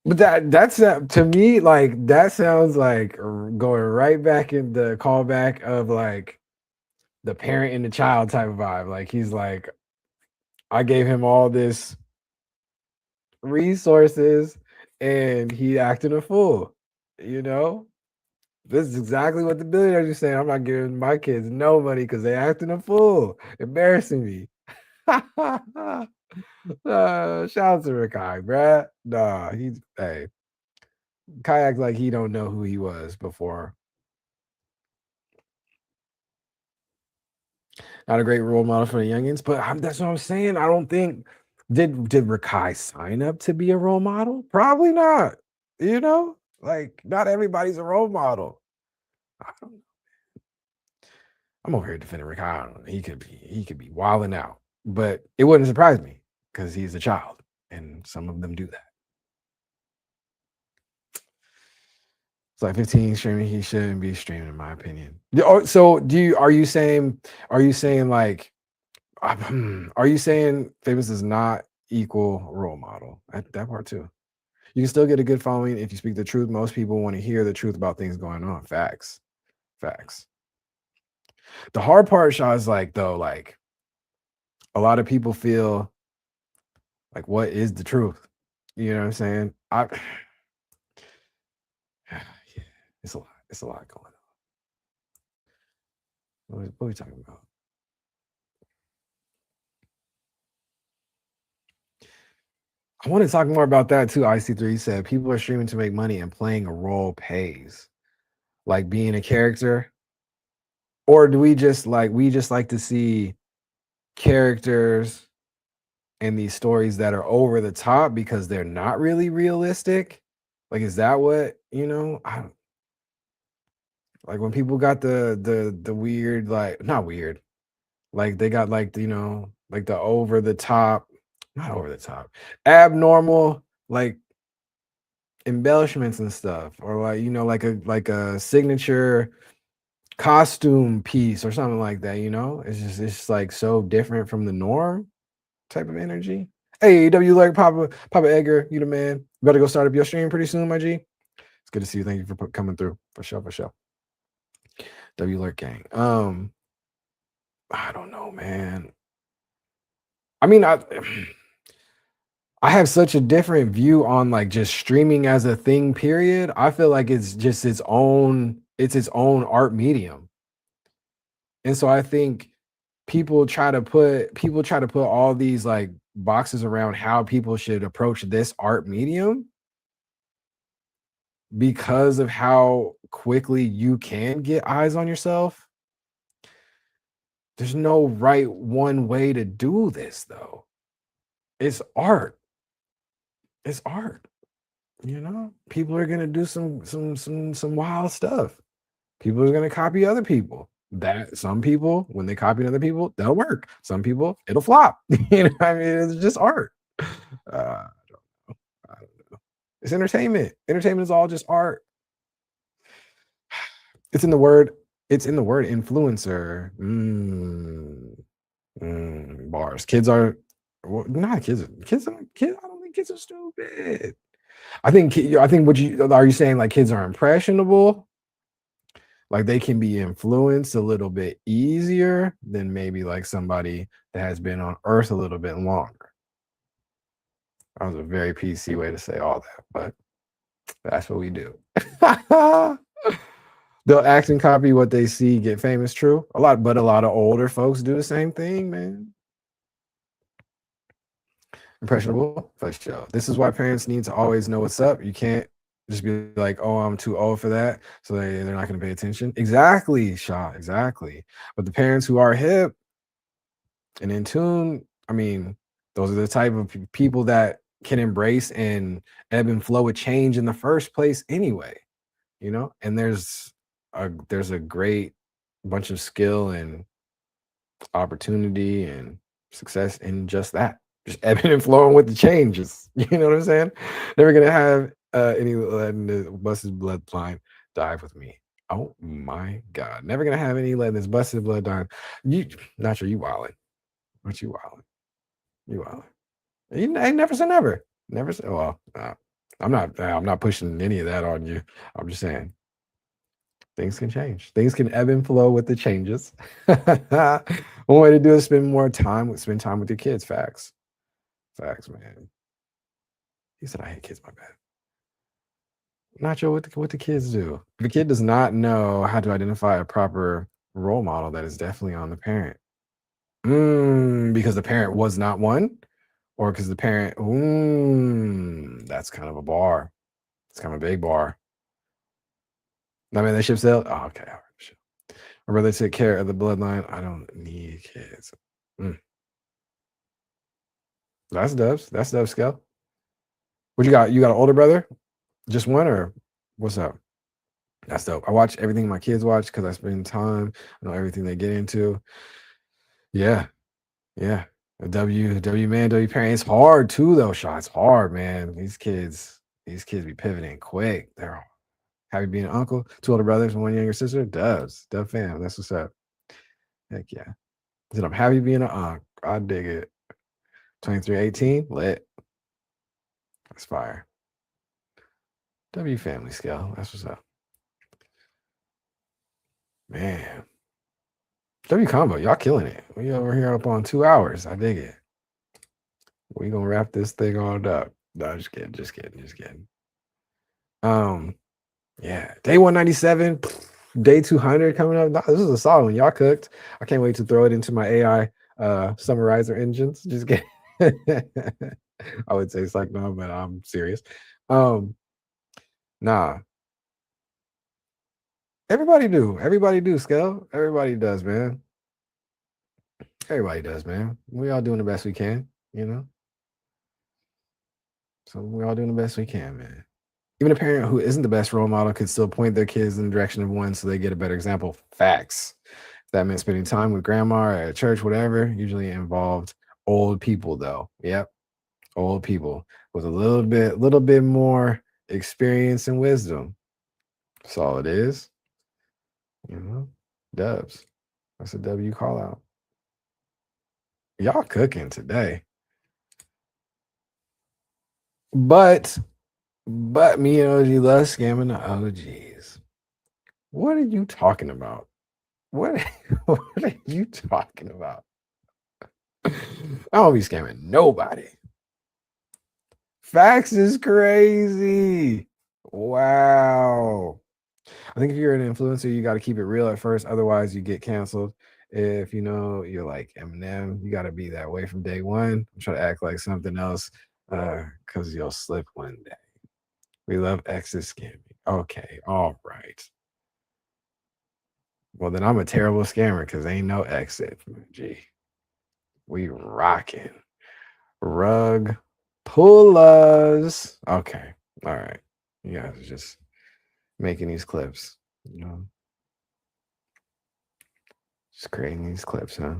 But that's to me, like that sounds like going right back in the callback of like the parent and the child type of vibe. Like he's like, I gave him all this resources and he acted a fool. You know, this is exactly what the billionaires are saying. I'm not giving my kids no money because they acting a fool, embarrassing me. Shout out to Rakai, bruh. Nah, he's hey. Kayak like he don't know who he was before. Not a great role model for the youngins, but that's what I'm saying. I don't think did Rakai sign up to be a role model? Probably not. Like not everybody's a role model. I'm over here defending Rakai. I don't know. He could be wilding out, but it wouldn't surprise me because he's a child, and some of them do that. It's like 15 streaming. He shouldn't be streaming, in my opinion. So are you saying like, are you saying famous does not equal role model? That part too. You can still get a good following if you speak the truth. Most people want to hear the truth about things going on. Facts. Facts. The hard part, Shaw, is like, though, like a lot of people feel like, what is the truth? You know what I'm saying? Yeah, it's a lot. It's a lot going on. What are we talking about? I want to talk more about that too. IC3 said people are streaming to make money and playing a role pays, like being a character, or do we just like to see characters and these stories that are over the top because they're not really realistic? Like, is that what like when people got the weird, like not weird, like they got like like the over the top, not over the top, abnormal like embellishments and stuff, or like like a signature costume piece or something like that. It's just like so different from the norm type of energy. Hey, like Papa Edgar, you the man. You better go start up your stream pretty soon, my G. It's good to see you. Thank you for coming through. For sure. Lurk gang. I don't know, man. I mean, I have such a different view on like just streaming as a thing, period. I feel like it's just its own art medium. And so I think people try to put all these like boxes around how people should approach this art medium because of how quickly you can get eyes on yourself. There's no right one way to do this though. It's art. It's art. People are gonna do some wild stuff. People are gonna copy other people. That some people, when they copy other people, that'll work. Some people, it'll flop. I mean, it's just art. I don't know. It's entertainment. Entertainment is all just art. It's in the word influencer. Bars. Kids are not kids. Kids. I don't think kids are stupid. I think what are you saying? Like kids are impressionable. Like they can be influenced a little bit easier than maybe like somebody that has been on Earth a little bit longer. That was a very PC way to say all that, but that's what we do. They'll act and copy what they see, get famous. True, but a lot of older folks do the same thing, man. Impressionable, for sure. This is why parents need to always know what's up. You can't just be like, oh, I'm too old for that, so they're not going to pay attention. Exactly, Shaw, exactly. But the parents who are hip and in tune, I mean, those are the type of people that can embrace and ebb and flow with change in the first place anyway, and there's a great bunch of skill and opportunity and success in just that. Just ebbing and flowing with the changes. You know what I'm saying? Never gonna have any letting the busted bloodline dive with me. Oh my God. Never gonna have any letting this busted blood dive. You not sure you wildin'. What you wildin'? You wildin'. You ain't never say never. Never say well, I'm not pushing any of that on you. I'm just saying things can change. Things can ebb and flow with the changes. One way to do it is spend time with your kids. Facts, man. He said, "I hate kids." My bad. Not sure what the kids do. If a kid does not know how to identify a proper role model, that is definitely on the parent. Because the parent was not one, or because the parent. That's kind of a bar. It's kind of a big bar. I mean, they ship sale. Oh, okay. All right. I'd rather take care of the bloodline. I don't need kids. That's Dubs. That's Dubs scale. What you got? You got an older brother? Just one, or what's up? That's dope. I watch everything my kids watch because I spend time. I know everything they get into. Yeah. W man, W parent. It's hard too, though. Shaw. It's hard, man. These kids be pivoting quick. They're happy being an uncle. 2 older brothers and 1 younger sister. Dub fam. That's what's up. Heck yeah. Said I'm happy being an uncle. I dig it. 2318, lit. That's fire. W family scale. That's what's up. Man. W Combo, y'all killing it. We over here up on 2 hours. I dig it. We gonna wrap this thing on up. No, just kidding. Yeah, day 197, day 200 coming up. No, this is a solid one. Y'all cooked. I can't wait to throw it into my AI summarizer engines. Just kidding. I would say it's like no, but I'm serious. Nah. Everybody do, Scale. Everybody does, man. Everybody does, man. We all doing the best we can, you know. So we're all doing the best we can, man. Even a parent who isn't the best role model could still point their kids in the direction of one so they get a better example. Facts. That meant spending time with grandma or at church, whatever. Usually involved old people, though. Yep. Old people with a little bit more experience and wisdom. That's all it is. You know, dubs. That's a W call out. Y'all cooking today. But me and OG love scamming the OGs. What are you talking about? What are you talking about? I don't be scamming nobody. Facts is crazy. Wow. I think if you're an influencer, you got to keep it real at first. Otherwise, you get canceled. If you know you're like Eminem, you got to be that way from day one. Try to act like something else because you'll slip one day. We love exit scamming. Okay, all right. Well, then I'm a terrible scammer because ain't no exit. Gee, we rocking. Rug pullers. Okay, all right. You guys are just making these clips, you know, just creating these clips, huh?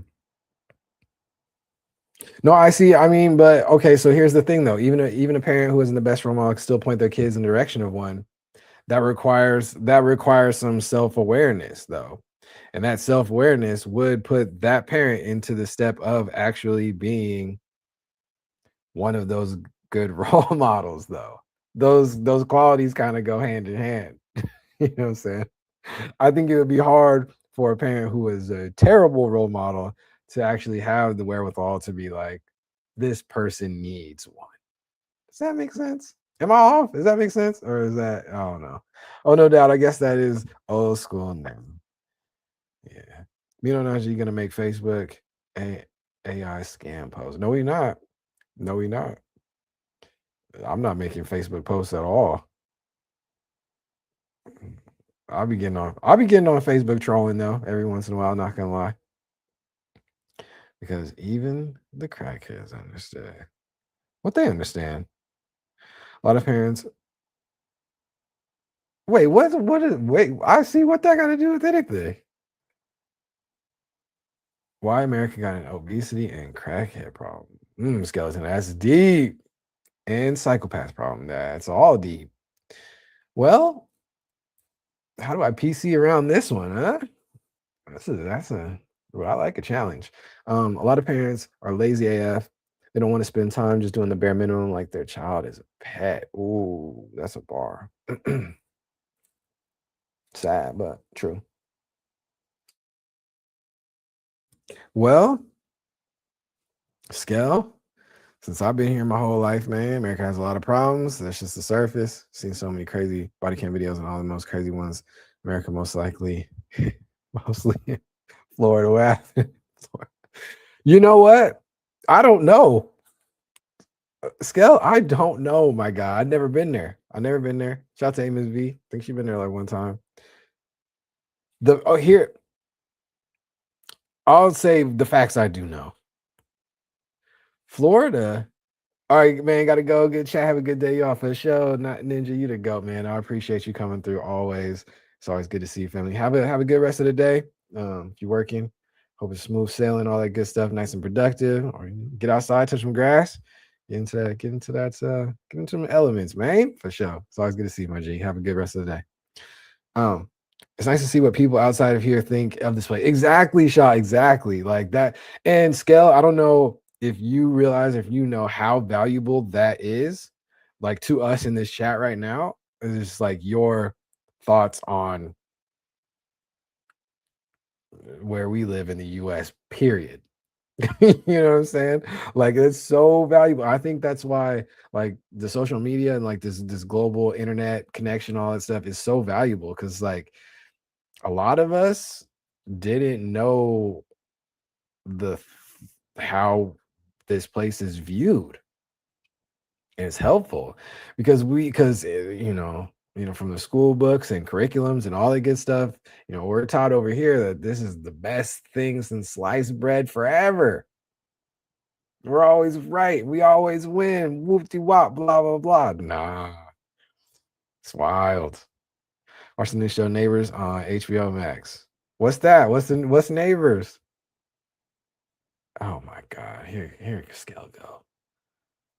No, I see. I mean, but okay. So here's the thing, though. Even a parent who isn't the best role model can still point their kids in the direction of one. That requires some self-awareness, though. And that self-awareness would put that parent into the step of actually being one of those good role models, though. Those qualities kind of go hand in hand. You know what I'm saying? I think it would be hard for a parent who is a terrible role model to actually have the wherewithal to be like, this person needs one. Does that make sense? Am I off? Does that make sense? Or is that, I don't know. Oh, no doubt. I guess that is old school now. Yeah. You don't know if you're going to make Facebook AI scam posts. No, we're not. No, we're not. I'm not making Facebook posts at all. I'll be getting on Facebook trolling though every once in a while, not gonna lie. Because even the crackheads understand. What they understand. A lot of parents. Wait, I see what that got to do with anything. Why America got an obesity and crackhead problem? Skeleton, that's deep. And psychopath problem. That's all deep. Well, how do I PC around this one, huh? Well, I like a challenge. A lot of parents are lazy AF. They don't want to spend time just doing the bare minimum like their child is a pet. Ooh, that's a bar. Sad, but true. Well, Scale, since I've been here my whole life, man, America has a lot of problems. That's just the surface. Seen so many crazy body cam videos and all the most crazy ones. America most likely, mostly Florida. What happened? You know what? I don't know. Scale, I don't know, my God. I've never been there. Shout out to Amos V. I think she's been there like one time. Here, I'll say the facts I do know. Florida. All right, man, gotta go. Good chat. Have a good day off for the show. Not Ninja, you to go, man. I appreciate you coming through always. It's always good to see you, family. Have a good rest of the day. If you're working, hope it's smooth sailing, all that good stuff, nice and productive. Or get outside, touch some grass, get into the elements, man. For sure. It's always good to see you, my G. Have a good rest of the day. It's nice to see what people outside of here think of this place. Exactly, Shaw. Exactly. Like that. And Scale, I don't know if you realize, if you know how valuable that is, like to us in this chat right now. It's just like your thoughts on where we live in the US, period. You know what I'm saying? Like it's so valuable. I think that's why like the social media and like this global internet connection, all that stuff is so valuable because like a lot of us didn't know the how this place is viewed. And it's helpful because from the school books and curriculums and all that good stuff, we're taught over here that this is the best thing since sliced bread forever. We're always right. We always win. Whoop-de wop, blah, blah, blah. Nah, it's wild. Watch the new show Neighbors on HBO Max. What's that? What's Neighbors? Oh my God. Here Scale go.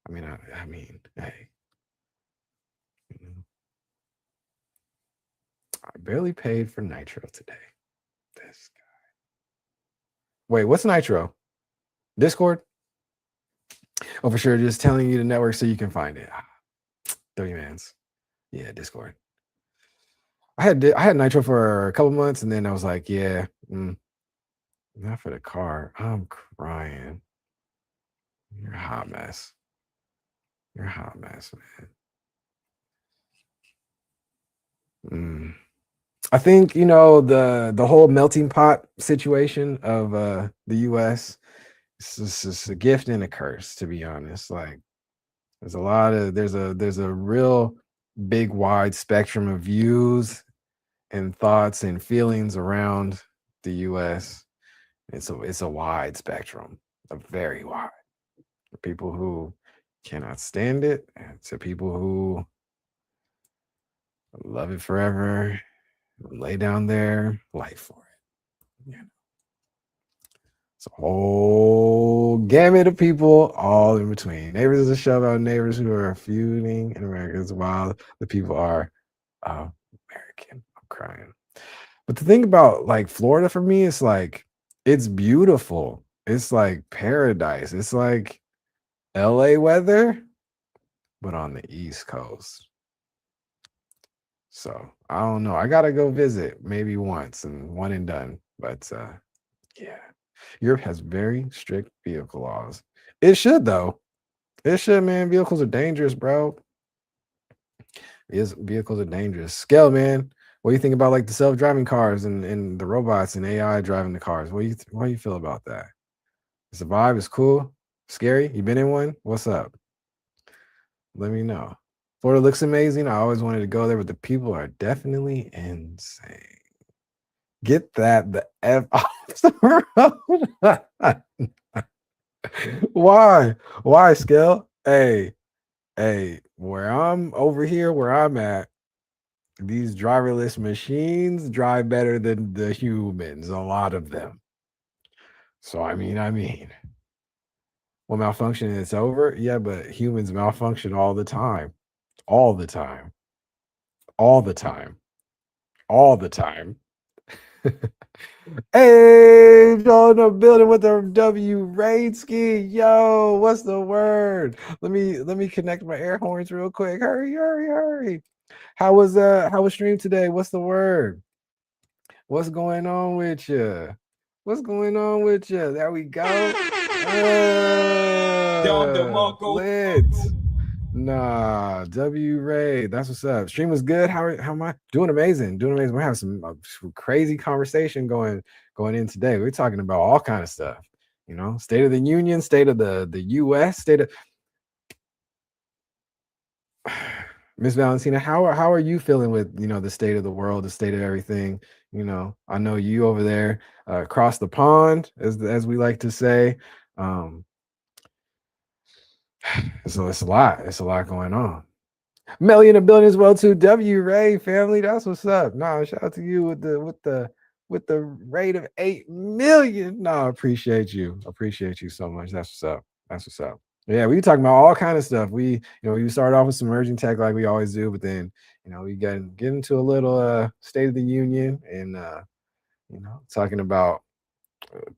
I mean, hey. I barely paid for Nitro today. This guy. Wait, what's Nitro? Discord? Oh, for sure. Just telling you the network so you can find it. 30 mans. Yeah, Discord. I had Nitro for a couple months, and then I was like, yeah, not for the car. I'm crying. You're a hot mess. You're a hot mess, man. I think the whole melting pot situation of the U.S. is just a gift and a curse, to be honest. Like, there's a real big wide spectrum of views and thoughts and feelings around the U.S. It's a wide spectrum, a very wide. For people who cannot stand it, and to people who love it forever, lay down their life for it. It's a whole gamut of people all in between. Neighbors is a show about neighbors who are feuding in America while the people are American. I'm crying. But the thing about like Florida for me is like it's beautiful. It's like paradise. It's like LA weather, but on the East Coast. So I don't know. I gotta go visit maybe once and one and done. But yeah. Europe has very strict vehicle laws. It should though. It should, man. Vehicles are dangerous, bro. Vehicles are dangerous. Scale, man. What do you think about like the self-driving cars and the robots and AI driving the cars? What do you feel about that? Is the vibe is cool? Scary? You been in one? What's up? Let me know. Florida looks amazing. I always wanted to go there, but the people are definitely insane. Get the F off the road. Why, Scale? Hey, where I'm at, these driverless machines drive better than the humans, a lot of them. So I mean, when malfunction it's over, yeah, but humans malfunction all the time. All the time. All the time. All the time. Hey, Joe in the building with the W raid ski. Yo, what's the word? Let me connect my air horns real quick. Hurry. How was stream today? What's the word? What's going on with you? What's going on with you? There we go. Lit. Nah, W Ray, that's what's up. Stream was good. How am I doing? Amazing. We're having some crazy conversation going in today. We're talking about all kind of stuff. State of the Union, state of the U.S., state of Miss Valentina. How are you feeling with the state of the world, the state of everything? I know you over there across the pond, as we like to say. So it's a lot going on. Melly in the building as well too. W Ray family, that's what's up. Nah, shout out to you with the rate of 8 million. No, appreciate you so much. That's what's up. Yeah, we talking about all kind of stuff. We start off with some emerging tech like we always do, but then we get into a little state of the union and talking about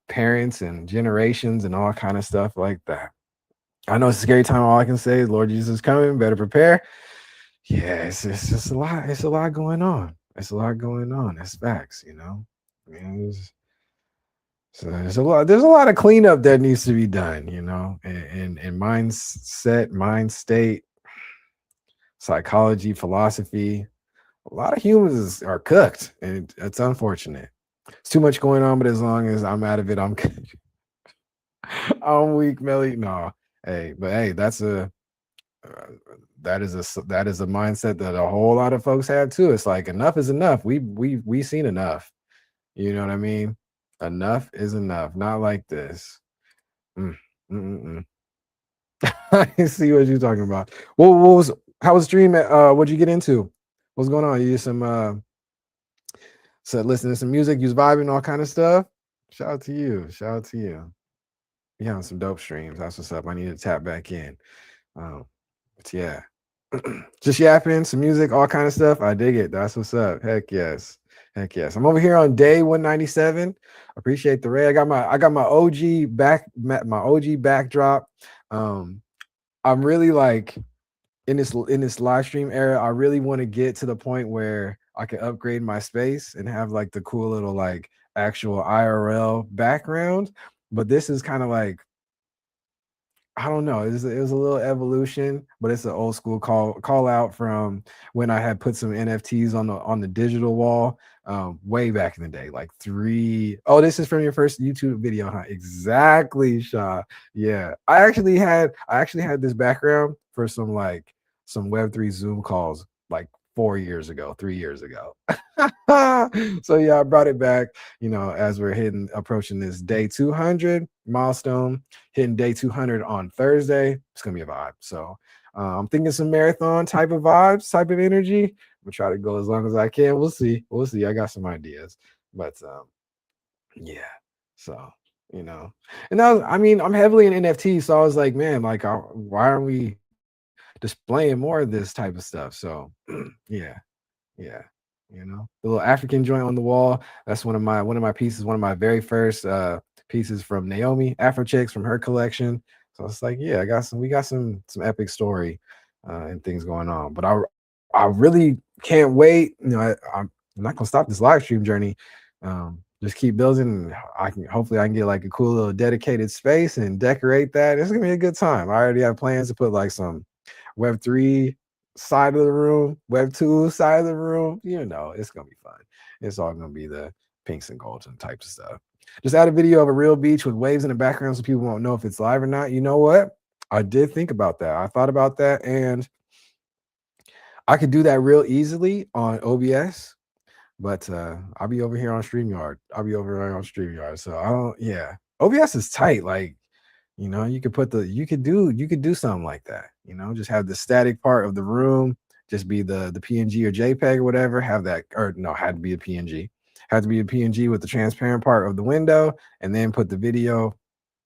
parents and generations and all kind of stuff like that. I know it's a scary time. All I can say is Lord Jesus is coming. Better prepare. Yeah, it's just a lot. It's a lot going on. It's facts, So there's a lot of cleanup that needs to be done, you know, and mindset, mind state, psychology, philosophy. A lot of humans are cooked, and it's unfortunate. It's too much going on, but as long as I'm out of it, I'm good. I'm weak, Melly. No, hey, but hey, uh, that is a mindset that a whole lot of folks have too. It's like enough is enough. We seen enough. You know what I mean? Enough is enough. Not like this. Mm, mm, mm, mm. I see what you're talking about. What was how was the stream? What'd you get into? What's going on? You did some so listening to some music, you was vibing, all kind of stuff. Shout out to you. Shout out to you. You having some dope streams. That's what's up. I need to tap back in. Um, but yeah. Just yapping, some music, all kind of stuff. I dig it. That's what's up. Heck yes. Heck yes. I'm over here on day 197. Appreciate the raid. I got my my OG backdrop. Um, I'm really like in this live stream era, I really want to get to the point where I can upgrade my space and have like the cool little like actual IRL background. But this is kind of like I don't know. It was a little evolution, but it's an old school call out from when I had put some NFTs on the digital wall way back in the day, like three. Oh, this is from your first YouTube video, huh? Exactly, Shaw. Yeah, I actually had this background for some Web3 Zoom calls like 4 years ago, 3 years ago. So yeah, I brought it back. You know, as we're approaching this day 200 milestone, hitting day 200 on Thursday. It's gonna be a vibe. So I'm thinking some marathon type of vibes, type of energy. We'll try to go as long as I can. We'll see. We'll see. I got some ideas, but yeah. So you know, and I mean, I'm heavily in NFT, so I was like, man, like, why aren't we displaying more of this type of stuff? So yeah, yeah. You know, the little African joint on the wall. That's one of my pieces, one of my very first pieces from Naomi Afro Chicks from her collection. So it's like, yeah, we got some epic story and things going on. But I really can't wait. You know, I'm not gonna stop this live stream journey. Just keep building. Hopefully I can get like a cool little dedicated space and decorate that. It's gonna be a good time. I already have plans to put like some Web3 side of the room, Web2 side of the room. You know, it's gonna be fun. It's all gonna be the pinks and golds and types of stuff. Just add a video of a real beach with waves in the background so people won't know if it's live or not. You know what? I did think about that. I thought about that, and I could do that real easily on OBS, but I'll be over here on StreamYard. I'll be over here on StreamYard. So I don't, yeah. OBS is tight. Like, you know, you could do something like that, you know, just have the static part of the room, just be the PNG or JPEG or whatever, have that, or no, had to be a PNG. Had to be a PNG with the transparent part of the window, and then put the video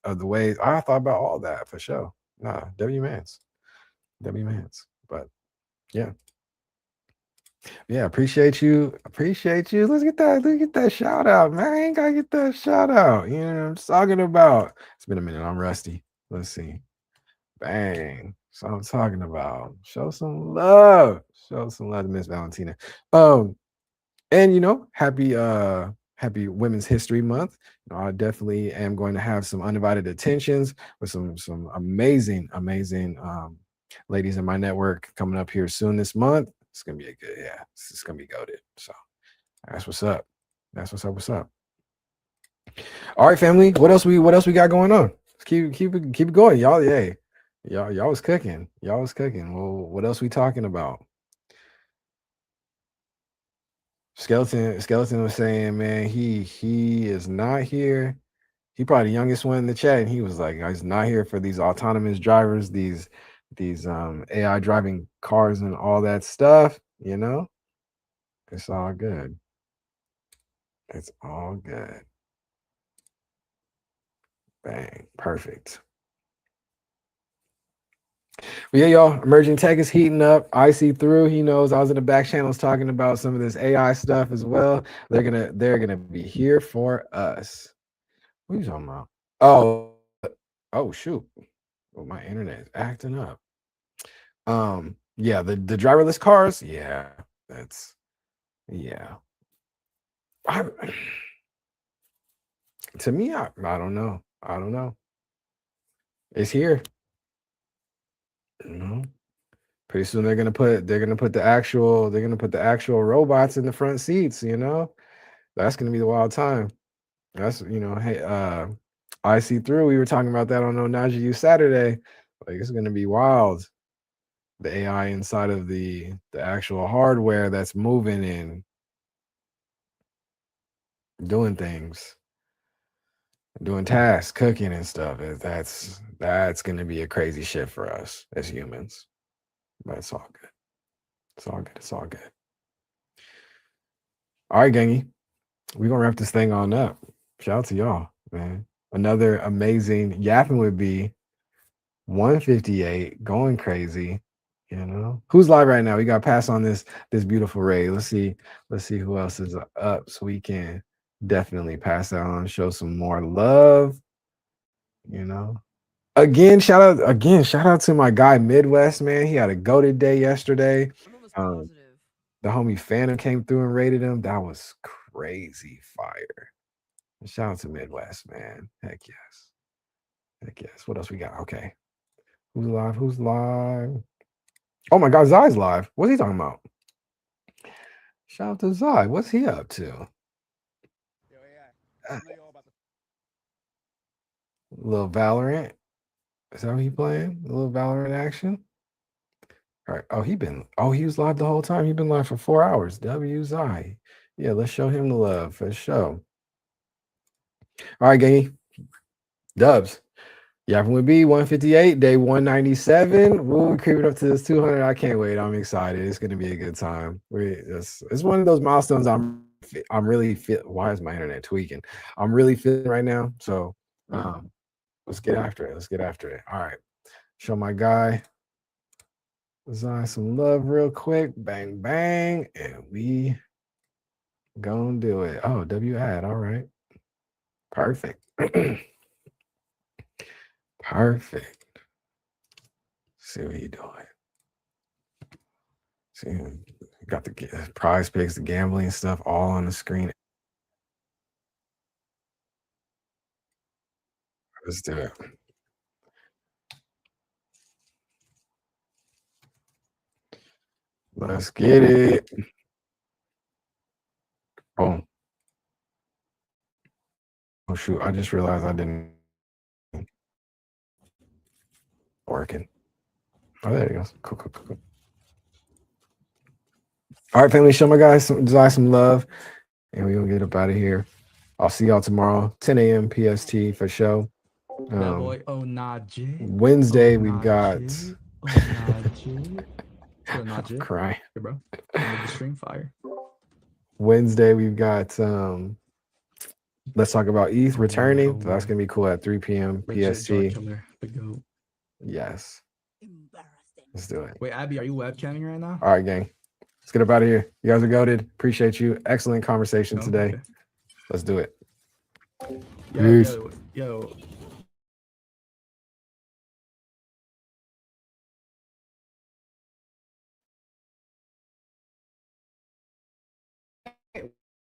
of the waves. I thought about all that for sure. Nah, W Mans. W Mans. But yeah. Yeah, appreciate you. Appreciate you. Let's get that shout out, man. I ain't gotta get that shout out. You know what I'm talking about. It's been a minute. I'm rusty. Let's see. Bang. So I'm talking about. Show some love. Show some love to Miss Valentina. And you know, happy Women's History Month. You know, I definitely am going to have some undivided attentions with some amazing ladies in my network coming up here soon this month. It's gonna be it's gonna be goated. So that's what's up. That's what's up. All right, family. What else we got going on? Let's keep it going, y'all. Yeah, y'all was cooking. Y'all was cooking. Well, what else we talking about? Skeleton was saying, man, he is not here. He probably the youngest one in the chat, and he was like, he's not here for these autonomous drivers, these AI driving cars and all that stuff. You know, it's all good. It's all good. Bang, perfect. But yeah, y'all, emerging tech is heating up. I see through. He knows I was in the back channels talking about some of this AI stuff as well. They're gonna be here for us. What are you talking about? Oh shoot. Well, my internet is acting up. Yeah, the driverless cars. Yeah, that's yeah. To me, I don't know. I don't know. It's here. You know, pretty soon they're gonna put the actual robots in the front seats. You know, that's gonna be the wild time. That's hey, I see through. We were talking about that on Onaji Saturday. Like it's gonna be wild. The AI inside of the actual hardware that's moving and doing things, doing tasks, cooking and stuff. That's gonna be a crazy shit for us as humans. But it's all good. It's all good. It's all good. All right, gangy. We're gonna wrap this thing on up. Shout out to y'all, man. Another amazing yapping would be 158 going crazy. You know who's live right now? We got to pass on this beautiful raid. Let's see who else is up so we can definitely pass that on, show some more love. You know, shout out to my guy Midwest, man. He had a goated day yesterday. The homie Phantom came through and rated him. That was crazy fire. Shout out to Midwest, man. Heck yes. Heck yes. What else we got? Okay. Who's live? Who's live? Oh my God, Zai's live. What's he talking about? Shout out to Zai. What's he up to? Little Valorant. Is that what he playing? A little Valorant action? All right. He was live the whole time. He's been live for 4 hours. W Zai. Yeah, let's show him the love for sure. All right, gangy. Dubs. YwB158, day 197. We're creeping up to this 200. I can't wait. I'm excited. It's gonna be a good time. It's one of those milestones. I'm really fit. Why is my internet tweaking? I'm really feeling right now. So let's get after it. Let's get after it. All right. Show my guy Zai some love real quick. Bang bang, and we gonna do it. Oh, W ad. All right. Perfect. Perfect. See what you doing. See, got the prize picks, the gambling stuff all on the screen. Let's do it. Let's get it. Boom. Oh shoot, I just realized I didn't working. Oh, there it goes. Cool. All right, family, show my guys some love, and we're gonna get up out of here. I'll see y'all tomorrow, 10 a.m. PST for show. Wednesday we've got I'm crying. Hey, bro. The string fire. Wednesday we've got let's talk about ETH returning. So that's gonna be cool at 3 p.m. PST. Yes. Let's do it. Wait, Abby, are you webcamming right now? All right, gang. Let's get up out of here. You guys are goated. Appreciate you. Excellent conversation today. Okay. Let's do it. Peace. Yo.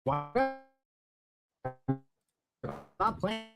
Why? Stop playing.